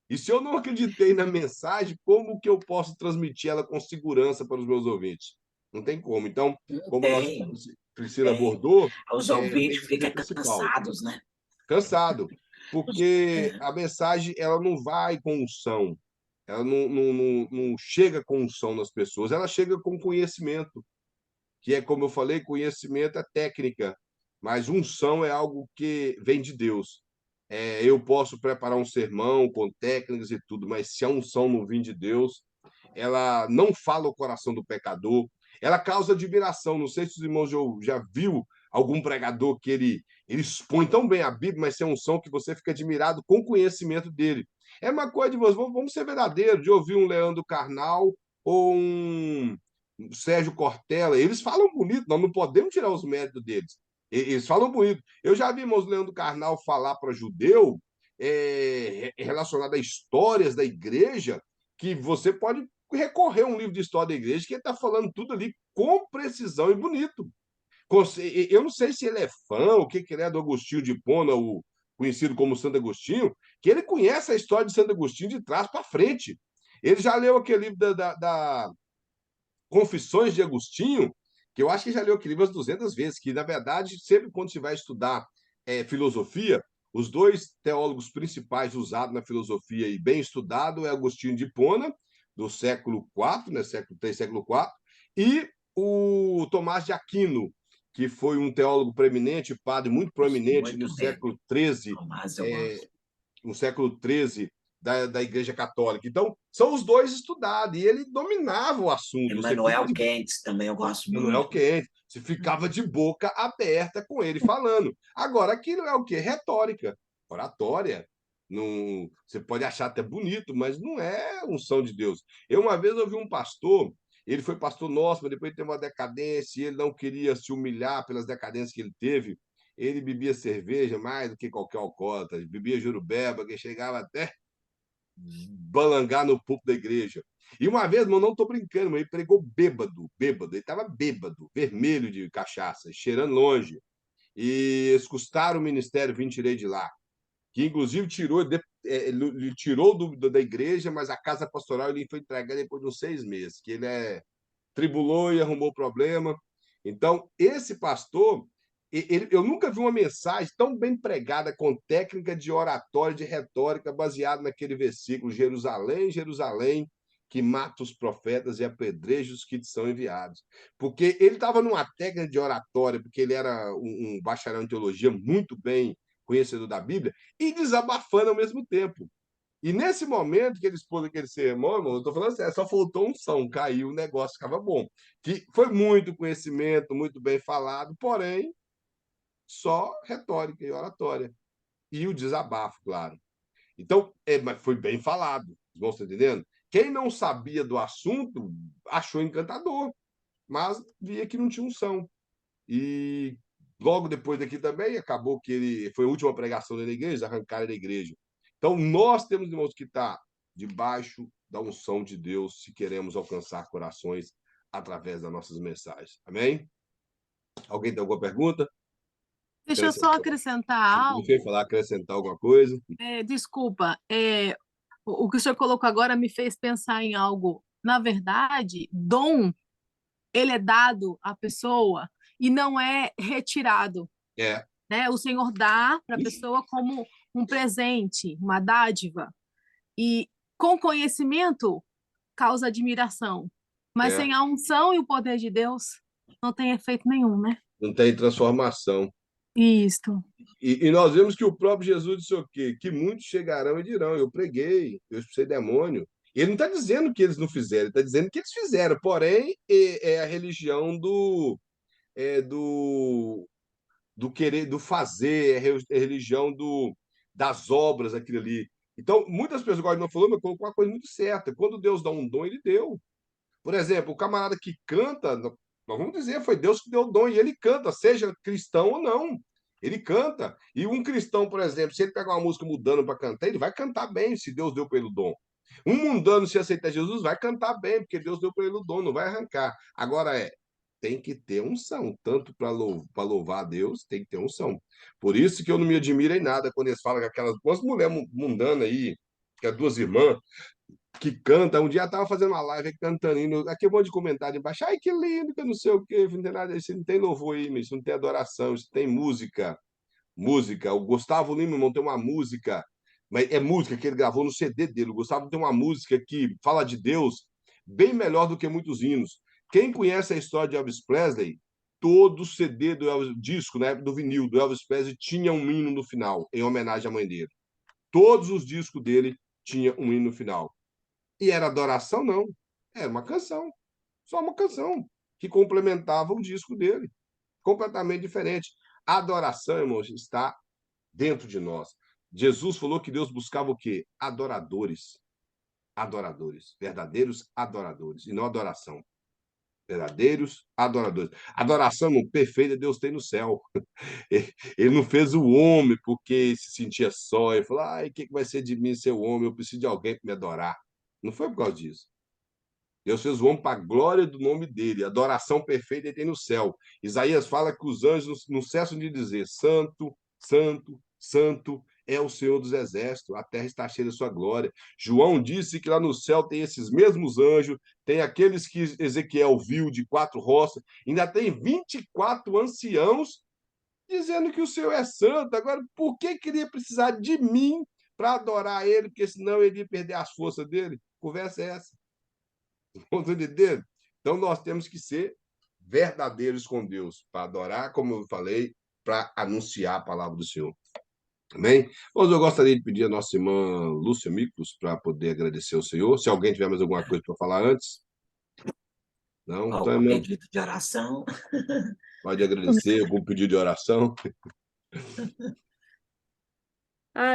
E se eu não acreditei na mensagem, como que eu posso transmitir ela com segurança para os meus ouvintes? Não tem como. Então, como a nossa Tem, Priscila tem. abordou, Os tem ouvintes que ser ficam principal. cansados, né? Cansado. Porque a mensagem ela não vai com unção. Ela não chega com unção nas pessoas. Ela chega com conhecimento. Que é, como eu falei, conhecimento é técnica. Mas unção é algo que vem de Deus. Eu posso preparar um sermão com técnicas e tudo, mas se a unção não vir de Deus, ela não fala o coração do pecador, Ela causa admiração. Não sei se os irmãos já viu algum pregador que ele expõe tão bem a Bíblia, mas tem um som que você fica admirado com o conhecimento dele. É uma coisa de você, vamos ser verdadeiros, de ouvir um Leandro Carnal ou um Sérgio Cortella. Eles falam bonito, nós não podemos tirar os méritos deles. Eles falam bonito. Eu já vi, irmãos, Leandro Carnal falar para judeu relacionado a histórias da igreja, que você pode recorrer a um livro de história da igreja, que ele está falando tudo ali com precisão e bonito. Eu não sei se ele é fã, o que ele é do Agostinho de Hipona, o conhecido como Santo Agostinho, que ele conhece a história de Santo Agostinho de trás para frente. Ele já leu aquele livro da Confissões de Agostinho, que eu acho que já leu aquele livro umas 200 vezes, que, na verdade, sempre quando se vai estudar filosofia, os dois teólogos principais usados na filosofia e bem estudado é Agostinho de Hipona, do século IV, né, século III, século IV, e o Tomás de Aquino, que foi um teólogo preeminente, padre muito proeminente no século XIII, no século XIII da Igreja Católica. Então, são os dois estudados, e ele dominava o assunto. Emmanuel Keynes também eu gosto muito. Emmanuel Keynes. Você ficava de boca aberta com ele falando. Agora, aquilo é o quê? Retórica, oratória. Não, você pode achar até bonito, mas não é unção de Deus. Eu uma vez ouvi um pastor, ele foi pastor nosso, mas depois teve uma decadência, e ele não queria se humilhar pelas decadências que ele teve. Ele bebia cerveja mais do que qualquer alcoólatra, bebia jurubeba, que chegava até balangar no púlpito da igreja. E uma vez, irmão, não estou brincando, mas ele pregou bêbado, ele estava bêbado, vermelho de cachaça, cheirando longe. E eles custaram o ministério, vim tirei de lá. Que inclusive ele tirou da igreja, mas a casa pastoral ele foi entregar depois de uns 6 meses, que ele tribulou e arrumou problema. Então, esse pastor, eu nunca vi uma mensagem tão bem pregada com técnica de oratória, de retórica, baseada naquele versículo: Jerusalém, Jerusalém, que mata os profetas e apedreja os que te são enviados. Porque ele estava numa técnica de oratória, porque ele era um bacharel em teologia muito bem conhecedor da Bíblia, e desabafando ao mesmo tempo. E nesse momento que ele expôs aquele sermão, irmão, eu estou falando sério, só faltou unção, caiu, o negócio ficava bom. Que foi muito conhecimento, muito bem falado, porém, só retórica e oratória. E o desabafo, claro. Então, mas foi bem falado, vocês estão entendendo? Quem não sabia do assunto achou encantador, mas via que não tinha unção. E logo depois daqui também acabou que ele foi a última pregação dele na igreja, arrancaram da igreja. Então, nós temos, irmãos, que estar debaixo da unção de Deus se queremos alcançar corações através das nossas mensagens. Amém? Alguém tem alguma pergunta? Deixa eu só acrescentar algo. Não quer falar, acrescentar alguma coisa? Desculpa, o que o senhor colocou agora me fez pensar em algo. Na verdade, dom, ele é dado à pessoa e não é retirado. Né? O Senhor dá para a pessoa como um presente, uma dádiva. E com conhecimento causa admiração. Mas sem a unção e o poder de Deus, não tem efeito nenhum, né? Não tem transformação. Isso. E nós vemos que o próprio Jesus disse o quê? Que muitos chegarão e dirão: eu preguei, eu expulsei demônio. Ele não está dizendo que eles não fizeram, ele está dizendo que eles fizeram, porém é a religião do querer, do fazer, é a religião das obras, aquilo ali. Então, muitas pessoas, agora não falou, mas colocou uma coisa muito certa. Quando Deus dá um dom, ele deu. Por exemplo, o camarada que canta, nós vamos dizer, foi Deus que deu o dom, e ele canta, seja cristão ou não. Ele canta. E um cristão, por exemplo, se ele pegar uma música mudando para cantar, ele vai cantar bem, se Deus deu para ele o dom. Um mundano, se aceitar Jesus, vai cantar bem, porque Deus deu para ele o dom, não vai arrancar. Agora tem que ter unção, tanto para louvar a Deus, tem que ter unção. Por isso que eu não me admiro em nada quando eles falam que aquelas duas mulheres mundanas aí, que as duas irmãs, que canta. Um dia estava fazendo uma live cantando, aqui um monte de comentário embaixo: ai, que lindo, que eu não sei o quê, não tem nada, isso não tem louvor aí, isso não tem adoração, isso tem música. O Gustavo Lima, irmão, tem uma música, mas é música que ele gravou no CD dele. O Gustavo tem uma música que fala de Deus bem melhor do que muitos hinos. Quem conhece a história de Elvis Presley, todo CD do Elvis, disco, na época do vinil do Elvis Presley, tinha um hino no final, em homenagem à mãe dele. Todos os discos dele tinham um hino no final. E era adoração? Não. Era uma canção. Só uma canção. que complementava o disco dele. Completamente diferente. A adoração, irmãos, está dentro de nós. Jesus falou que Deus buscava o quê? Adoradores. Adoradores. Verdadeiros adoradores. E não adoração. Verdadeiros adoradores. Adoração perfeita Deus tem no céu. Ele não fez o homem porque se sentia só. Ele falou, ai, o que vai ser de mim ser o homem? Eu preciso de alguém para me adorar. Não foi por causa disso. Deus fez o homem para a glória do nome dele. A adoração perfeita ele tem no céu. Isaías fala que os anjos não cessam de dizer: Santo, Santo, Santo é o Senhor dos Exércitos. A terra está cheia de sua glória. João disse que lá no céu tem esses mesmos anjos, tem aqueles que Ezequiel viu de 4 roças, ainda tem 24 anciãos dizendo que o Senhor é santo. Agora, por que queria precisar de mim para adorar ele? Porque senão ele ia perder as forças dele. Conversa é essa. Entendendo? Então, nós temos que ser verdadeiros com Deus, para adorar, como eu falei, para anunciar a palavra do Senhor. Amém? Mas eu gostaria de pedir a nossa irmã Lúcia Micos para poder agradecer ao Senhor. Se alguém tiver mais alguma coisa para falar antes. Não? Então, Algum irmã, pedido de oração? pode agradecer, algum pedido de oração.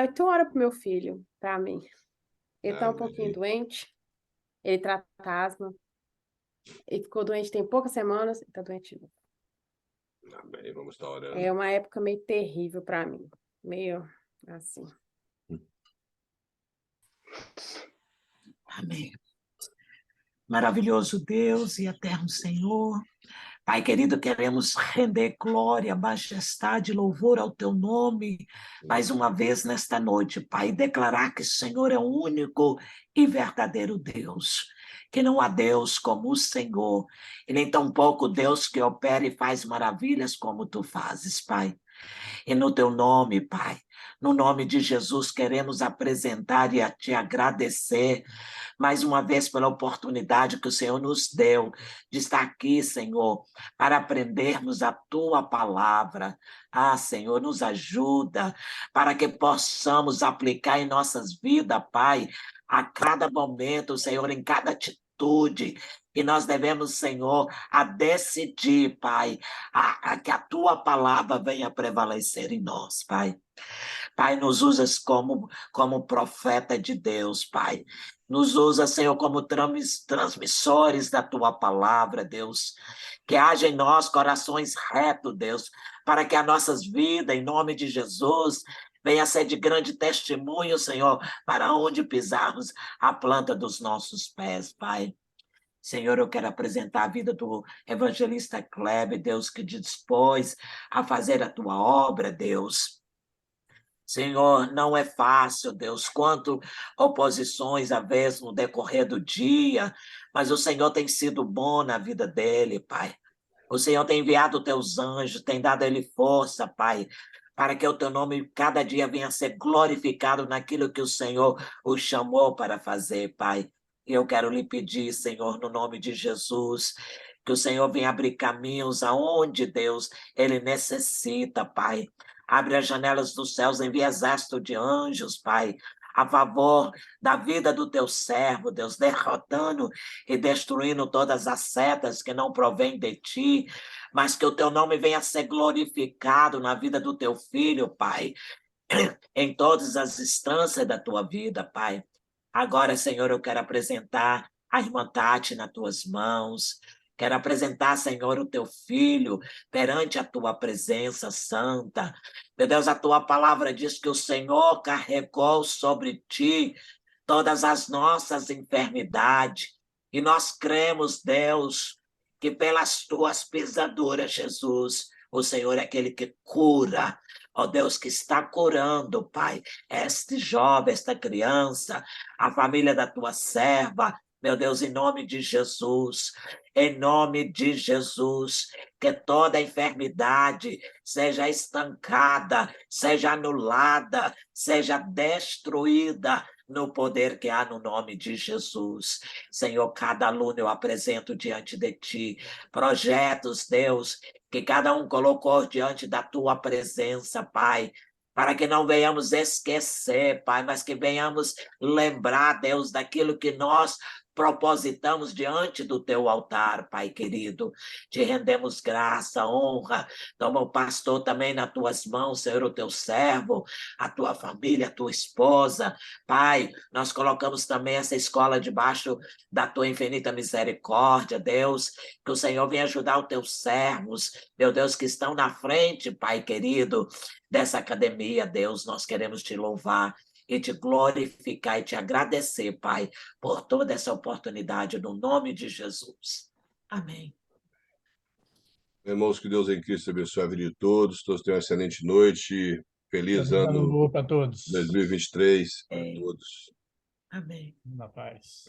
Então ora pro meu filho, para mim. Ele tá um Amém. pouquinho doente, ele trata asma, ele ficou doente tem poucas semanas, ele tá doente de novo. Amém. Vamos estar orando. É uma época meio terrível para mim, meio assim. Amém. Maravilhoso Deus e eterno Senhor. Pai querido, queremos render glória, majestade, louvor ao teu nome, mais uma vez nesta noite, Pai, e declarar que o Senhor é o único e verdadeiro Deus, que não há Deus como o Senhor, e nem tampouco Deus que opera e faz maravilhas como tu fazes, Pai. E no teu nome, Pai, no nome de Jesus, queremos apresentar e a te agradecer mais uma vez pela oportunidade que o Senhor nos deu de estar aqui, Senhor, para aprendermos a tua palavra. Senhor, nos ajuda para que possamos aplicar em nossas vidas, Pai, a cada momento, Senhor, em cada atitude. E nós devemos, Senhor, a decidir, Pai, que a tua palavra venha prevalecer em nós, Pai. Pai, nos usas como profeta de Deus, Pai. Nos usa, Senhor, como transmissores da tua palavra, Deus. Que haja em nós corações retos, Deus, para que as nossas vidas, em nome de Jesus, venha a ser de grande testemunho, Senhor, para onde pisarmos a planta dos nossos pés, Pai. Senhor, eu quero apresentar a vida do evangelista Kleber, Deus, que dispôs a fazer a tua obra, Deus. Senhor, não é fácil, Deus, quanto oposições às vezes no decorrer do dia, mas o Senhor tem sido bom na vida dele, Pai. O Senhor tem enviado teus anjos, tem dado a ele força, Pai, para que o teu nome cada dia venha a ser glorificado naquilo que o Senhor o chamou para fazer, Pai. E eu quero lhe pedir, Senhor, no nome de Jesus, que o Senhor venha abrir caminhos aonde, Deus, ele necessita, Pai. Abre as janelas dos céus, envia exército de anjos, Pai, a favor da vida do teu servo, Deus, derrotando e destruindo todas as setas que não provêm de ti, mas que o teu nome venha a ser glorificado na vida do teu filho, Pai, em todas as instâncias da tua vida, Pai. Agora, Senhor, eu quero apresentar a irmã Tati nas tuas mãos. Quero apresentar, Senhor, o teu filho perante a tua presença santa. Meu Deus, a tua palavra diz que o Senhor carregou sobre ti todas as nossas enfermidades. E nós cremos, Deus, que pelas tuas pisaduras, Jesus, o Senhor é aquele que cura. Ó Deus, que está curando, Pai, este jovem, esta criança, a família da tua serva. Meu Deus, em nome de Jesus, que toda enfermidade seja estancada, seja anulada, seja destruída no poder que há no nome de Jesus. Senhor, cada aluno eu apresento diante de ti, projetos, Deus, que cada um colocou diante da tua presença, Pai, para que não venhamos esquecer, Pai, mas que venhamos lembrar, Deus, daquilo que nós propositamos diante do teu altar, Pai querido. Te rendemos graça, honra. Toma o pastor também nas tuas mãos, Senhor, o teu servo, a tua família, a tua esposa. Pai, nós colocamos também essa escola debaixo da tua infinita misericórdia, Deus, que o Senhor venha ajudar os teus servos, meu Deus, que estão na frente, Pai querido, dessa academia, Deus, nós queremos te louvar e te glorificar e te agradecer, Pai, por toda essa oportunidade, no nome de Jesus. Amém. Irmãos, que Deus em Cristo abençoe a vida de todos. Todos tenham uma excelente noite. Feliz ano novo para todos. 2023 para Amém. todos. Amém. Na paz.